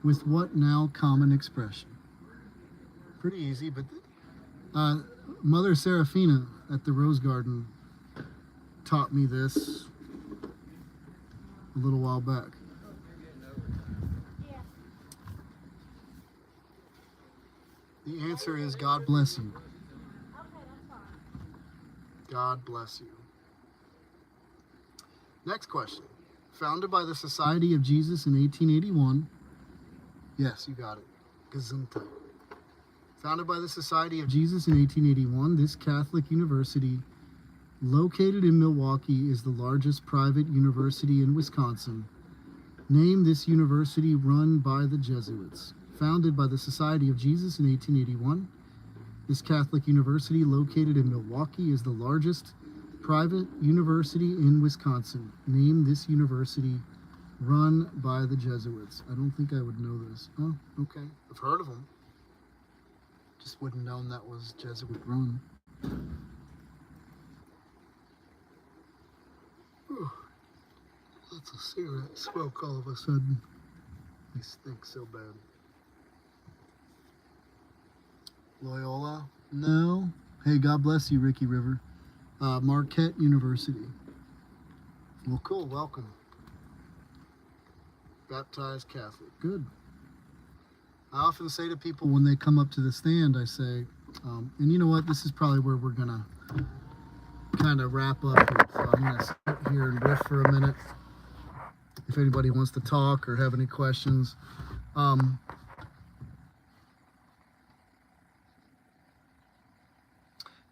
with what now common expression? Pretty easy, but Mother Serafina at the Rose Garden taught me this a little while back. The answer is God bless you. God bless you. Next question. Founded by the Society of Jesus in 1881. Yes, you got it. Gesundheit. Founded by the Society of Jesus in 1881, this Catholic university, located in Milwaukee, is the largest private university in Wisconsin. Name this university run by the Jesuits. Founded by the Society of Jesus in 1881, this Catholic university, located in Milwaukee, is the largest private university in Wisconsin. Name this university run by the Jesuits. I don't think I would know this. Oh, okay. I've heard of them. Just wouldn't known that was Jesuit run. Lots of cigarette smoke all of a sudden. They stink so bad. Loyola? No. Hey, God bless you, Ricky River. Marquette University. Well, cool. Welcome. Baptized Catholic. Good. I often say to people when they come up to the stand, I say, and you know what? This is probably where we're going to kind of wrap up here. So I'm going to sit here and riff for a minute. If anybody wants to talk or have any questions.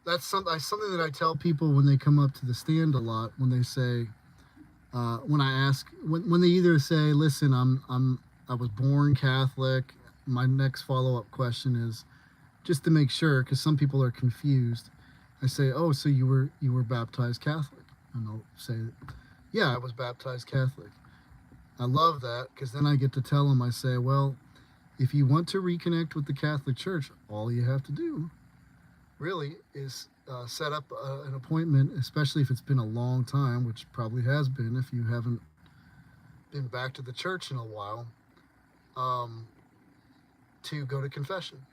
That's something that I tell people when they come up to the stand a lot, when they say, when I ask, when they either say, listen, I was born Catholic. My next follow-up question is, just to make sure, because some people are confused, I say, oh, so you were baptized Catholic? And they'll say, yeah, I was baptized Catholic. I love that, because then I get to tell them, I say, well, if you want to reconnect with the Catholic Church, all you have to do really is set up an appointment, especially if it's been a long time, which probably has been if you haven't been back to the church in a while, to go to confession.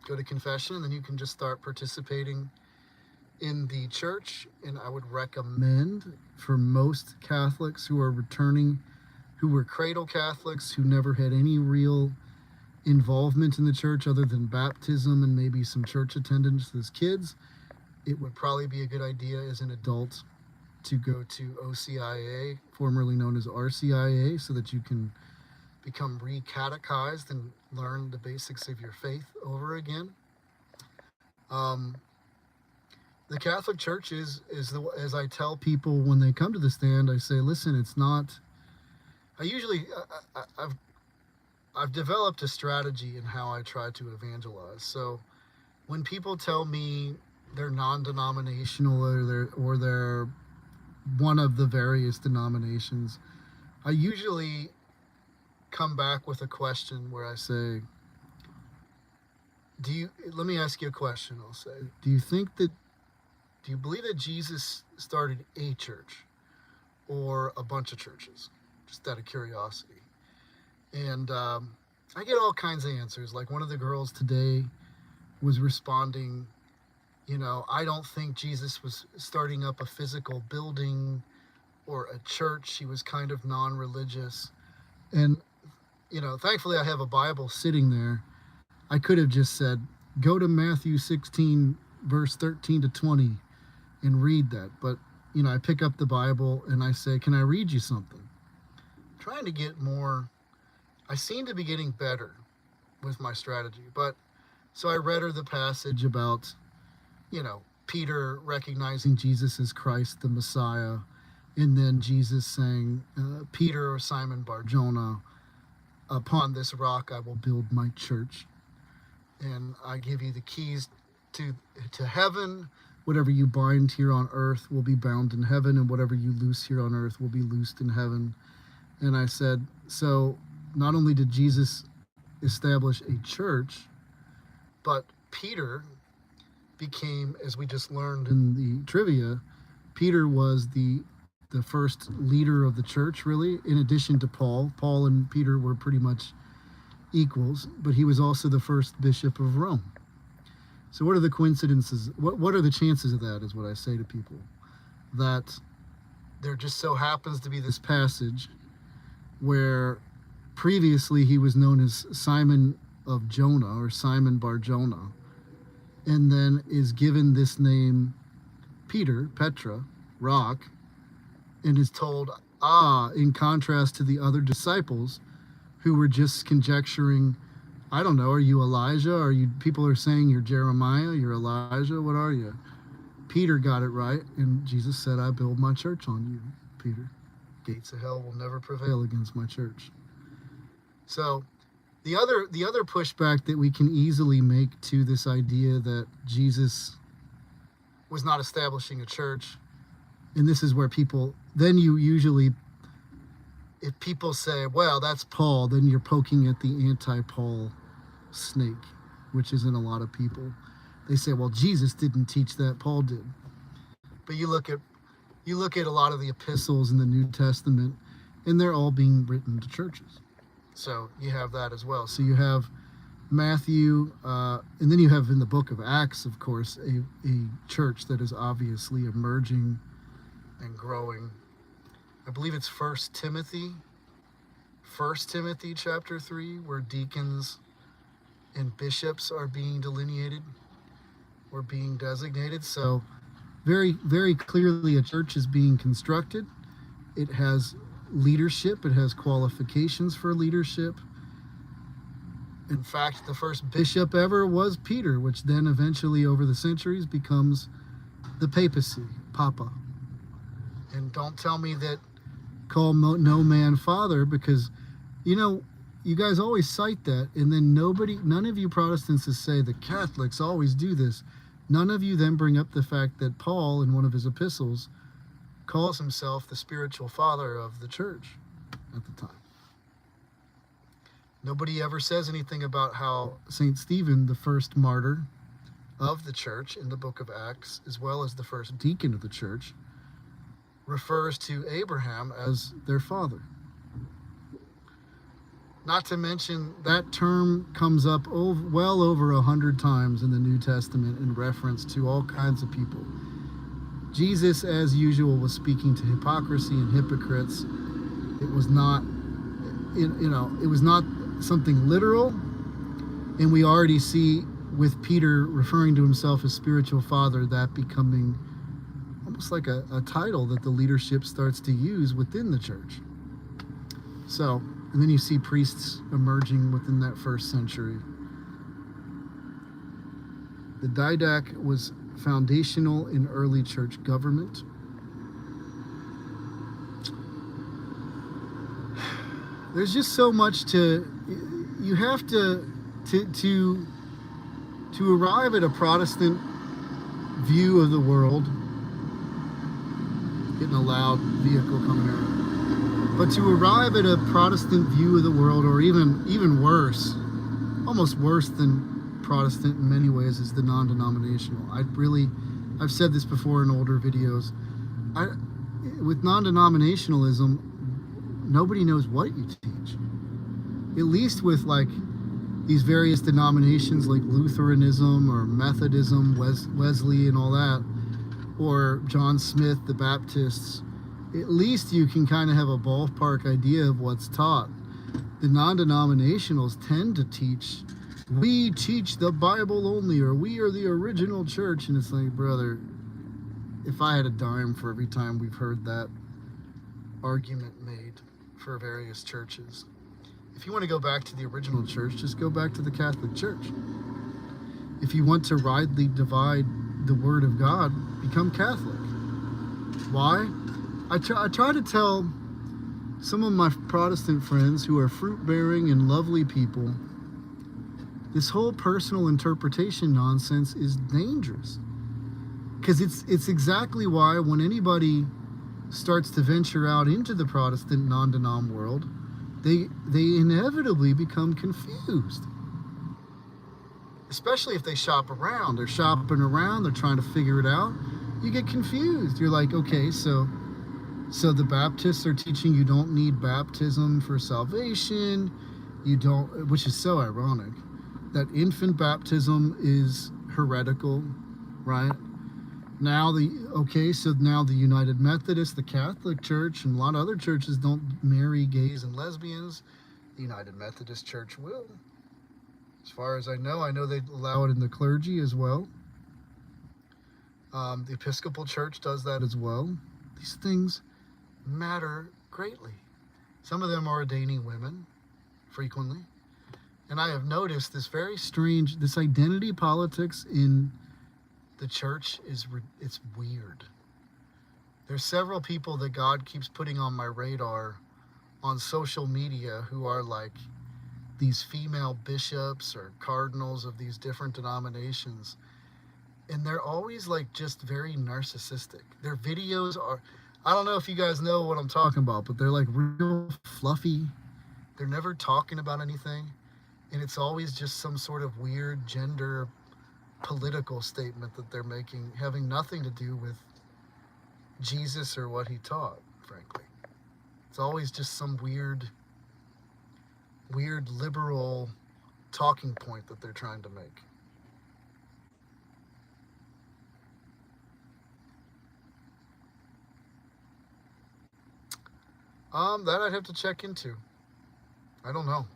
Go to confession, and then you can just start participating in the church. And I would recommend for most Catholics who are returning, who were cradle Catholics, who never had any real involvement in the church other than baptism and maybe some church attendance as kids, it would probably be a good idea as an adult to go to OCIA, formerly known as RCIA, so that you can become re-catechized and learn the basics of your faith over again. The Catholic Church is as I tell people when they come to the stand, I say, listen, it's not. I've developed a strategy in how I try to evangelize. So when people tell me they're non-denominational or they're one of the various denominations, I usually come back with a question where I say, let me ask you a question. I'll say, do you believe that Jesus started a church or a bunch of churches? Just out of curiosity. And I get all kinds of answers. Like one of the girls today was responding, I don't think Jesus was starting up a physical building or a church. She was kind of non-religious. And, thankfully I have a Bible sitting there. I could have just said, go to Matthew 16, verse 13 to 20 and read that. But, I pick up the Bible and I say, can I read you something? I'm trying to get more. I seem to be getting better with my strategy. But so I read her the passage about, Peter recognizing Jesus as Christ, the Messiah. And then Jesus saying, Peter or Simon Bar-Jonah, upon this rock I will build my church. And I give you the keys to heaven. Whatever you bind here on earth will be bound in heaven, and whatever you loose here on earth will be loosed in heaven. And I said, so not only did Jesus establish a church, but Peter became, as we just learned in the trivia, Peter was the first leader of the church, really, in addition to Paul. Paul and Peter were pretty much equals, but he was also the first bishop of Rome. So what are the coincidences? What are the chances of that, is what I say to people. That there just so happens to be this passage where previously he was known as Simon of Jonah, or Simon Bar-Jonah, and then is given this name Peter, Petra, rock, and is told, in contrast to the other disciples who were just conjecturing, I don't know, are you Elijah? People are saying you're Jeremiah, you're Elijah, what are you? Peter got it right, and Jesus said, I build my church on you, Peter. Gates of hell will never prevail against my church. So the other pushback that we can easily make to this idea that Jesus was not establishing a church, and this is where then you usually, if people say, well, that's Paul, then you're poking at the anti-Paul snake, which isn't a lot of people. They say, well, Jesus didn't teach that, Paul did. But you look at a lot of the epistles in the New Testament, and they're all being written to churches. So you have that as well. So you have Matthew, and then you have in the book of Acts, of course, a church that is obviously emerging and growing. I believe it's 1 Timothy chapter 3, where deacons and bishops are being delineated or being designated. So very, very clearly a church is being constructed. It has leadership. It has qualifications for leadership. In fact, the first bishop ever was Peter, which then eventually over the centuries becomes the papacy, Papa. And don't tell me that call no man father, because you guys always cite that, and then none of you Protestants say the Catholics always do this. None of you then bring up the fact that Paul, in one of his epistles, calls himself the spiritual father of the church at the time. Nobody ever says anything about how St. Stephen, the first martyr of the church in the book of Acts, as well as the first deacon of the church, refers to Abraham as their father. Not to mention that term comes up well over 100 times in the New Testament in reference to all kinds of people. Jesus, as usual, was speaking to hypocrisy and hypocrites. It was not, it was not something literal. And we already see with Peter referring to himself as spiritual father, that becoming almost like a title that the leadership starts to use within the church. So, and then you see priests emerging within that first century. The didache was foundational in early church government. There's just so much you have to arrive at a Protestant view of the world. Getting a loud vehicle coming out. But to arrive at a Protestant view of the world, or even worse, almost worse than Protestant in many ways, is the non-denominational. I've said this before in older videos. With non-denominationalism, nobody knows what you teach. At least with like these various denominations like Lutheranism or Methodism, Wesley and all that, or John Smith, the Baptists, at least you can kind of have a ballpark idea of what's taught. The non-denominationals tend to teach, we teach the Bible only, or we are the original church. And it's like, brother, if I had a dime for every time we've heard that argument made for various churches. If you want to go back to the original church, just go back to the Catholic Church. If you want to rightly divide the Word of God, become Catholic. Why? I try to tell some of my Protestant friends who are fruit-bearing and lovely people, this whole personal interpretation nonsense is dangerous. Because it's exactly why when anybody starts to venture out into the Protestant non-denom world, they inevitably become confused. Especially if they shop around. They're shopping around, they're trying to figure it out. You get confused. You're like, okay, so the Baptists are teaching you don't need baptism for salvation. You don't, which is so ironic. That infant baptism is heretical, right? Now the United Methodist, the Catholic Church, and a lot of other churches don't marry gays and lesbians. The United Methodist Church will. As far as I know they allow it in the clergy as well. The Episcopal Church does that as well. These things matter greatly. Some of them are ordaining women frequently. And I have noticed this very strange, this identity politics in the church it's weird. There's several people that God keeps putting on my radar on social media who are like these female bishops or cardinals of these different denominations. And they're always like just very narcissistic. Their videos are, I don't know if you guys know what I'm talking about, but they're like real fluffy. They're never talking about anything. And it's always just some sort of weird gender political statement that they're making, having nothing to do with Jesus or what he taught, frankly. It's always just some weird liberal talking point that they're trying to make. That I'd have to check into. I don't know.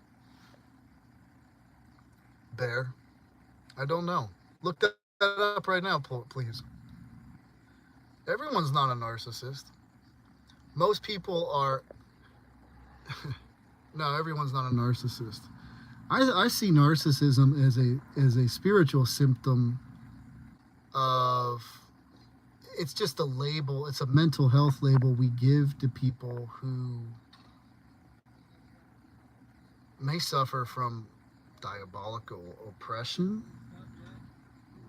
Bear. I don't know. Look that up right now, please. Everyone's not a narcissist. Most people are... No, everyone's not a narcissist. I see narcissism as a spiritual symptom of... It's just a label. It's a mental health label we give to people who may suffer from diabolical oppression,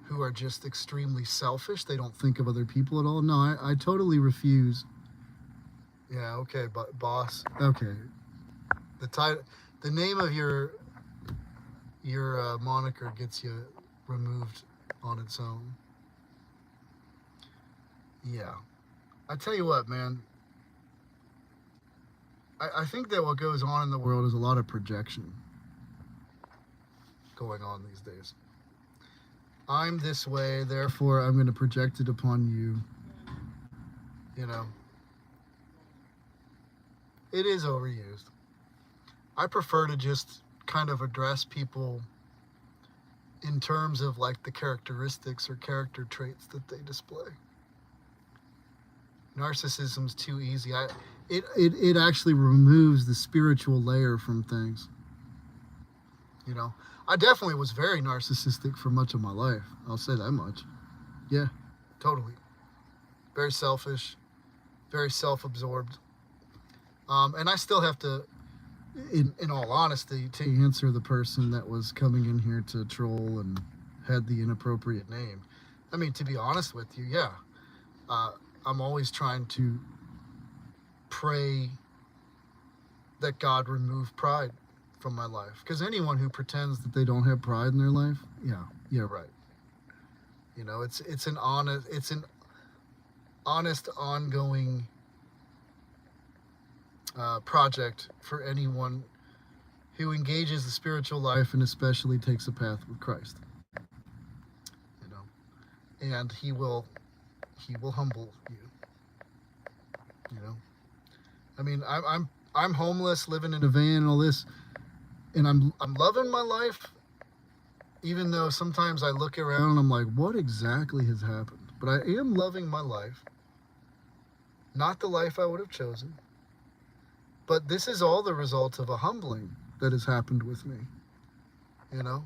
who are just extremely selfish. They don't think of other people at all. No, I totally refuse. Yeah, okay, but boss. Okay. The name of your moniker gets you removed on its own. Yeah. I tell you what, man. I think that what goes on in the world is a lot of projection going on these days. I'm this way, therefore I'm going to project it upon you. You know. It is overused. I prefer to just kind of address people in terms of like the characteristics or character traits that they display. Narcissism's too easy. It actually removes the spiritual layer from things. You know, I definitely was very narcissistic for much of my life. I'll say that much. Yeah, totally. Very selfish, very self-absorbed. And I still have to, in all honesty, to answer the person that was coming in here to troll and had the inappropriate name. I mean, to be honest with you, yeah. I'm always trying to pray that God remove pride from my life. Because anyone who pretends that they don't have pride in their life, yeah, right. You know, it's an honest, ongoing project for anyone who engages the spiritual life and especially takes a path with Christ. You know, and He will humble you. You know, I mean, I'm homeless, living in a van and all this, and I'm loving my life, even though sometimes I look around and I'm like, what exactly has happened? But I am loving my life, not the life I would have chosen. But this is all the result of a humbling that has happened with me. You know,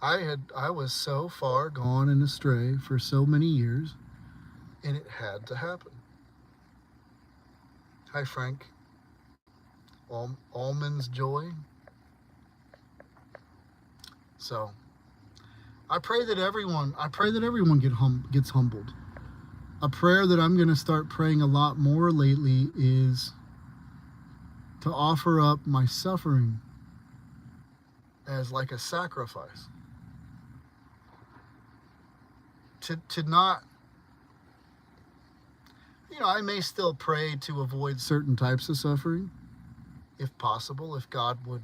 I was so far gone and astray for so many years, and it had to happen. Hi, Frank. Almond's Joy. So, I pray that everyone gets humbled. A prayer that I'm going to start praying a lot more lately is to offer up my suffering as like a sacrifice. To not, you know, I may still pray to avoid certain types of suffering, if possible, if God would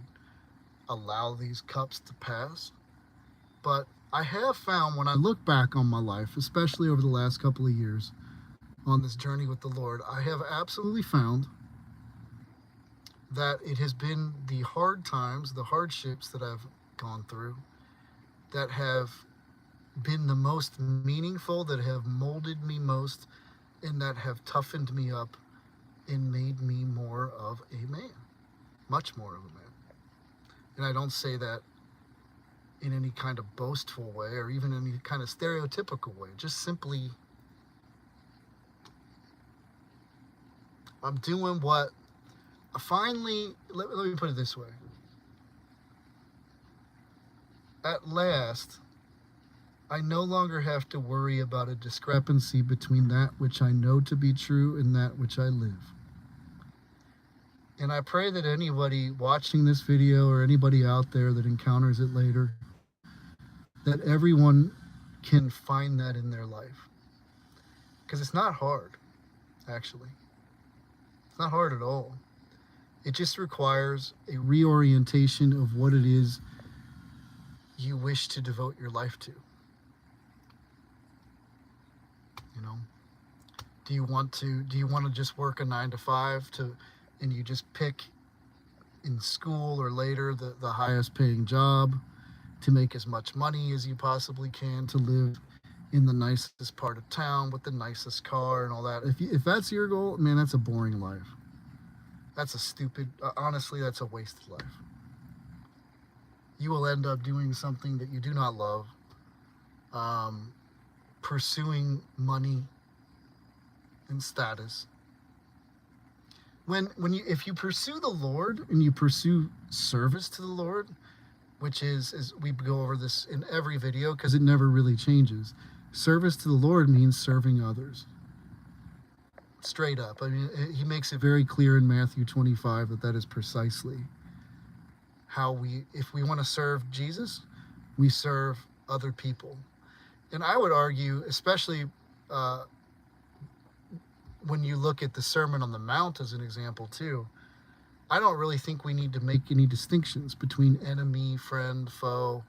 allow these cups to pass. But I have found, when I look back on my life, especially over the last couple of years on this journey with the Lord, I have absolutely found that it has been the hard times, the hardships that I've gone through that have been the most meaningful, that have molded me most, and that have toughened me up and made me more of a man, much more of a man. And I don't say that in any kind of boastful way or even any kind of stereotypical way, just simply I'm doing what finally, let me put it this way. At last, I no longer have to worry about a discrepancy between that which I know to be true and that which I live. And I pray that anybody watching this video or anybody out there that encounters it later, that everyone can find that in their life. Because it's not hard, actually. It's not hard at all. It just requires a reorientation of what it is you wish to devote your life to. You know, do you want to just work a 9 to 5 and you just pick in school or later the highest paying job to make as much money as you possibly can, to live in the nicest part of town with the nicest car and all that? If that's your goal, man, that's a boring life. That's a stupid, honestly, that's a wasted life. You will end up doing something that you do not love, pursuing money and status. If you pursue the Lord and you pursue service to the Lord, which is we go over this in every video because it never really changes. Service to the Lord means serving others. Straight up. I mean, He makes it very clear in Matthew 25 that is precisely how if we want to serve Jesus, we serve other people. And I would argue, especially when you look at the Sermon on the Mount as an example too, I don't really think we need to make any distinctions between enemy, friend, foe,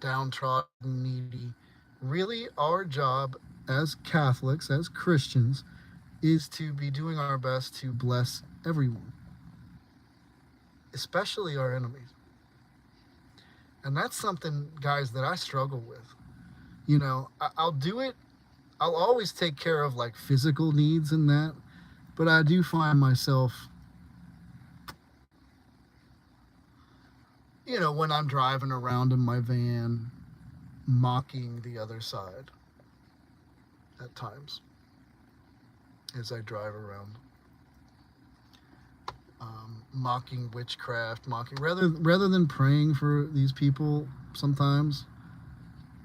downtrodden, needy. Really, our job as Catholics, as Christians, is to be doing our best to bless everyone, especially our enemies. And that's something, guys, that I struggle with. You know, I'll do it. I'll always take care of like physical needs and that. But I do find myself, you know, when I'm driving around in my van, mocking the other side at times as I drive around. Mocking witchcraft, mocking rather than praying for these people. Sometimes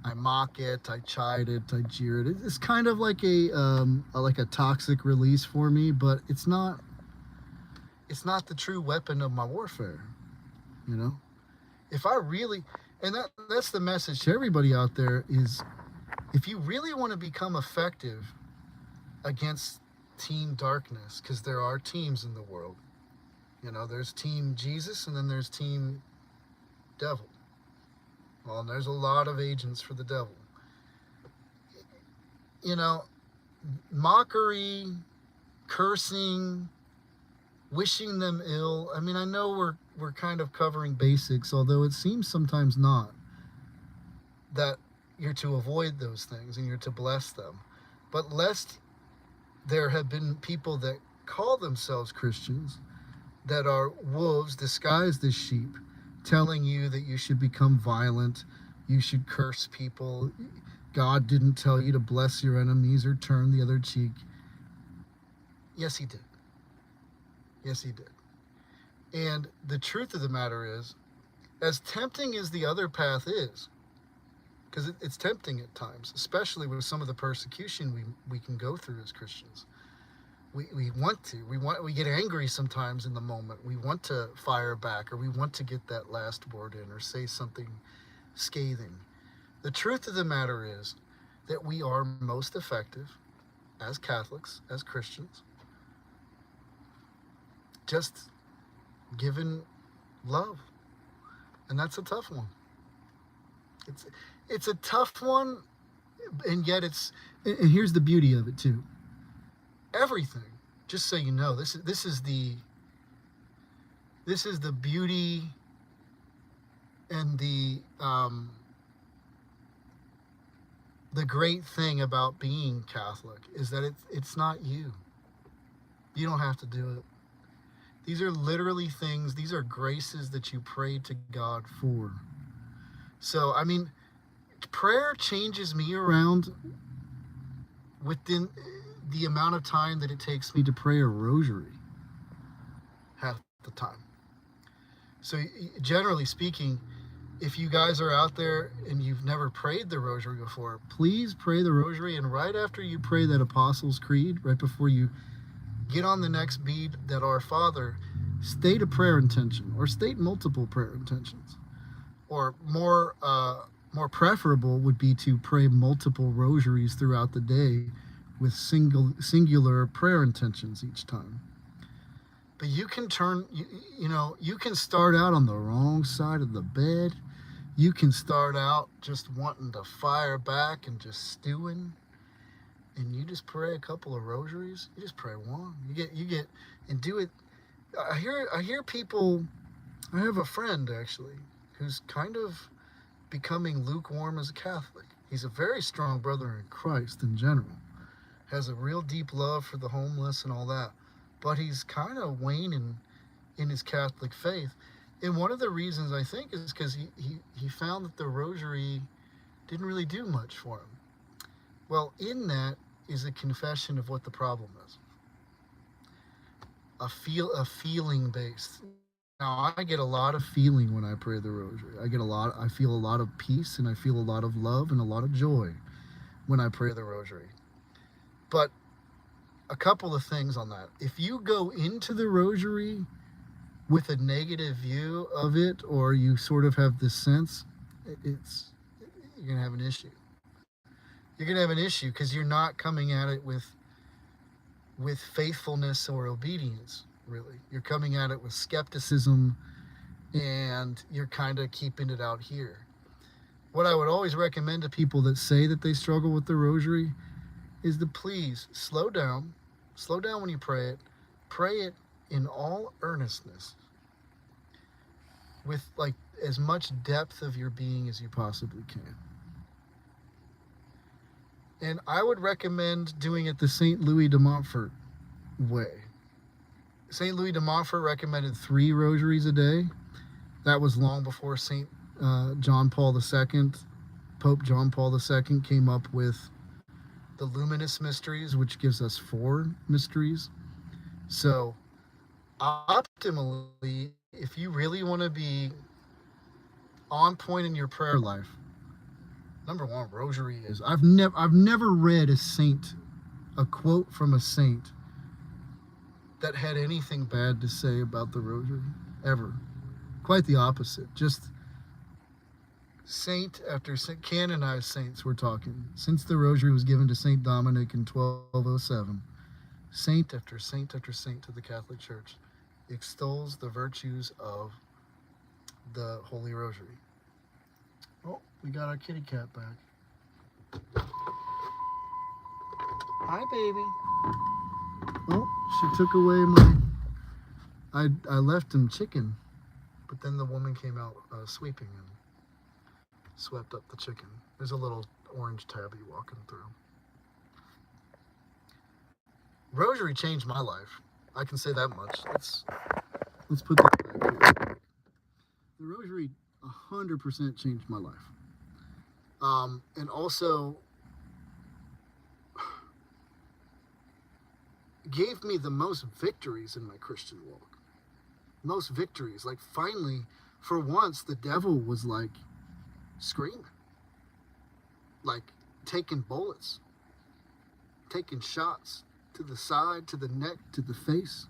I mock it, I chide it, I jeer it. It's kind of like a toxic release for me, but it's not the true weapon of my warfare. You know, if I really, and that's the message to everybody out there, is if you really want to become effective against Team Darkness, because there are teams in the world. You know, there's Team Jesus and then there's Team Devil. Well, and there's a lot of agents for the devil. You know, mockery, cursing, wishing them ill. I mean, I know we're kind of covering basics, although it seems sometimes not, that you're to avoid those things and you're to bless them. But lest there have been people that call themselves Christians that are wolves disguised as sheep, telling you that you should become violent, you should curse people, God didn't tell you to bless your enemies or turn the other cheek. Yes, he did. Yes, he did. And the truth of the matter is, as tempting as the other path is, because it's tempting at times, especially with some of the persecution we can go through as Christians. We get angry sometimes in the moment. We want to fire back, or we want to get that last word in or say something scathing. The truth of the matter is that we are most effective as Catholics, as Christians, just giving love. And that's a tough one. It's a tough one, and yet and here's the beauty of it too. Everything, just so you know, this is the beauty and the great thing about being Catholic is that it's not you. You don't have to do it. These are literally things, these are graces that you pray to God for. So, I mean, prayer changes me around within the amount of time that it takes me to pray a rosary, half the time. So generally speaking, if you guys are out there and you've never prayed the rosary before, please pray the rosary, and right after you pray that Apostles' Creed, right before you get on the next bead, that Our Father, state a prayer intention, or state multiple prayer intentions. Or more preferable would be to pray multiple rosaries throughout the day with singular prayer intentions each time. But you can you can start out on the wrong side of the bed. You can start out just wanting to fire back and just stewing, and you just pray a couple of rosaries. You just pray one. You get and do it. I hear people. I have a friend actually who's kind of becoming lukewarm as a Catholic. He's a very strong brother in Christ in general. Has a real deep love for the homeless and all that. But he's kind of waning in his Catholic faith. And one of the reasons, I think, is because he found that the rosary didn't really do much for him. Well, in that is a confession of what the problem is. A feeling based. Now, I get a lot of feeling when I pray the rosary. I feel a lot of peace, and I feel a lot of love and a lot of joy when I pray the rosary. But a couple of things on that. If you go into the rosary with a negative view of it, or you sort of have this sense, you're going to have an issue. You're going to have an issue because you're not coming at it with faithfulness or obedience, really. You're coming at it with skepticism, and you're kind of keeping it out here. What I would always recommend to people that say that they struggle with the rosary is to please slow down when you pray it in all earnestness. with like as much depth of your being as you possibly can. And I would recommend doing it the St. Louis de Montfort way. St. Louis de Montfort recommended 3 rosaries a day. That was long before John Paul II, Pope John Paul II came up with the luminous mysteries, which gives us 4 mysteries. So optimally, if you really want to be on point in your prayer life, number 1 rosary is. I've never read a quote from a saint that had anything bad to say about the rosary ever. Quite the opposite. Just saint after saint, canonized saints we're talking. Since the rosary was given to Saint Dominic in 1207, saint after saint after saint to the Catholic Church extols the virtues of the Holy Rosary. Oh, we got our kitty cat back. Hi, baby. Oh, she took away I left him chicken, but then the woman came out sweeping and swept up the chicken. There's a little orange tabby walking through. Rosary changed my life. I can say that much. Let's put that back here. The Rosary 100% changed my life. And also gave me the most victories in my Christian walk. Most victories. Like finally, for once, the devil was like screaming. Like taking bullets. Taking shots to the side, to the neck, to the face.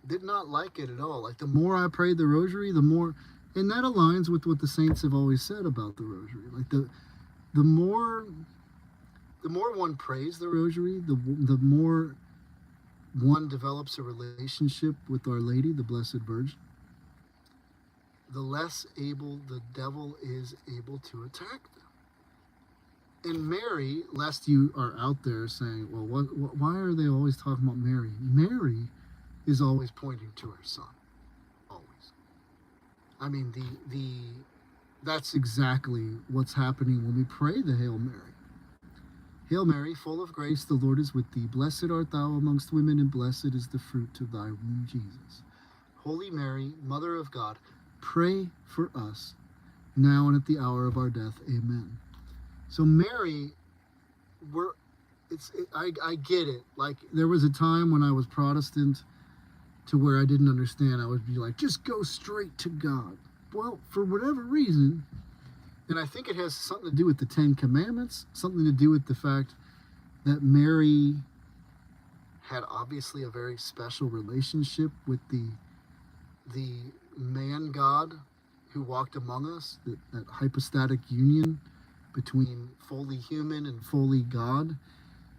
Did not like it at all. Like the more I prayed the rosary, the more, and that aligns with what the saints have always said about the rosary. Like the more one prays the rosary, the more one develops a relationship with Our Lady, the Blessed Virgin, the less able the devil is able to attack them. And Mary, lest you are out there saying, well, why are they always talking about Mary? Mary is always pointing to her son. Always. I mean, that's exactly what's happening when we pray the Hail Mary. Hail Mary, full of grace, the Lord is with thee. Blessed art thou amongst women, and blessed is the fruit of thy womb, Jesus. Holy Mary, Mother of God, pray for us, now and at the hour of our death. Amen. So Mary, I get it. Like there was a time when I was Protestant to where I didn't understand. I would be like, just go straight to God. Well, for whatever reason, and I think it has something to do with the 10 Commandments, something to do with the fact that Mary had obviously a very special relationship with the man God who walked among us, that hypostatic union between fully human and fully God.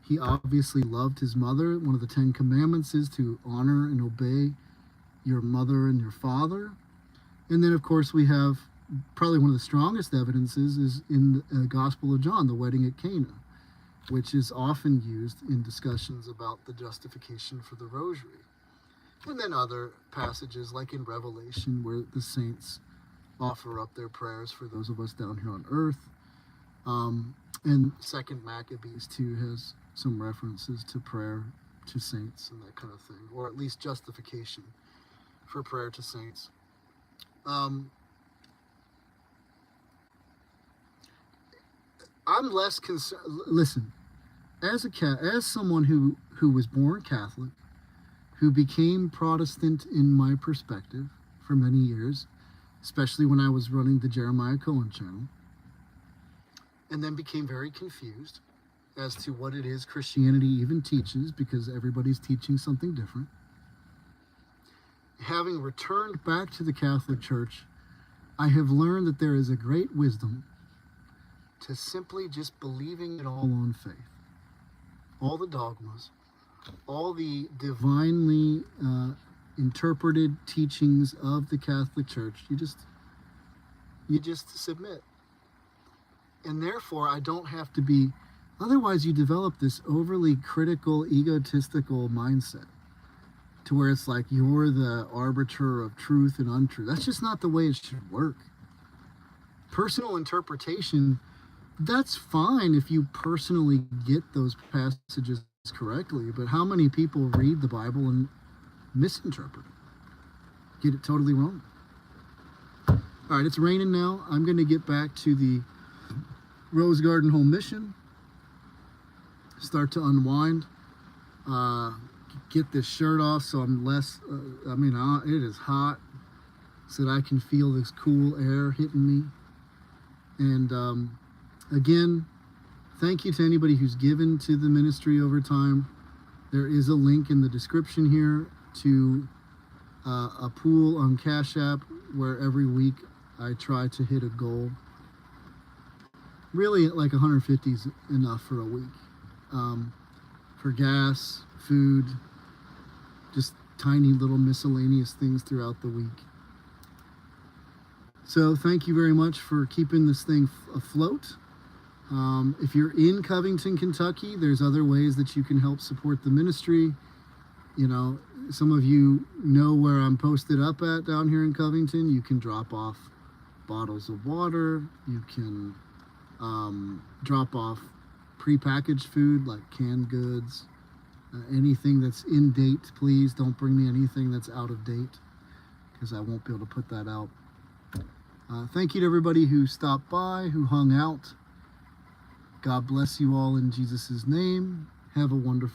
He obviously loved his mother. One of the 10 Commandments is to honor and obey your mother and your father. And then, of course, we have probably one of the strongest evidences is in the Gospel of John, the wedding at Cana, which is often used in discussions about the justification for the Rosary. And then other passages like in Revelation where the saints offer up their prayers for those of us down here on earth. And Second Maccabees too has some references to prayer to saints and that kind of thing, or at least justification for prayer to saints. I'm less concerned. Listen, as someone who was born Catholic, who became Protestant in my perspective for many years, especially when I was running the Jeremiah Cohen channel, and then became very confused as to what it is Christianity even teaches, because everybody's teaching something different. Having returned back to the Catholic Church, I have learned that there is a great wisdom to simply just believing it all on faith. All the dogmas, all the divinely interpreted teachings of the Catholic Church, you just submit. And therefore, I don't have to be, otherwise you develop this overly critical, egotistical mindset to where it's like you're the arbiter of truth and untruth. That's just not the way it should work. Personal interpretation, that's fine if you personally get those passages correctly, but how many people read the Bible and misinterpret it, get it totally wrong? All right, it's raining now. I'm going to get back to the Rose Garden Home Mission, start to unwind, get this shirt off so I'm less, it is hot, so that I can feel this cool air hitting me. And again, thank you to anybody who's given to the ministry over time. There is a link in the description here to a pool on Cash App where every week I try to hit a goal. Really, like 150 is enough for a week. For gas, food, just tiny little miscellaneous things throughout the week. So thank you very much for keeping this thing afloat. If you're in Covington, Kentucky, there's other ways that you can help support the ministry. You know, some of you know where I'm posted up at down here in Covington. You can drop off bottles of water. You can drop off prepackaged food like canned goods. Anything that's in date, please don't bring me anything that's out of date, because I won't be able to put that out. Thank you to everybody who stopped by, who hung out. God bless you all in Jesus' name. Have a wonderful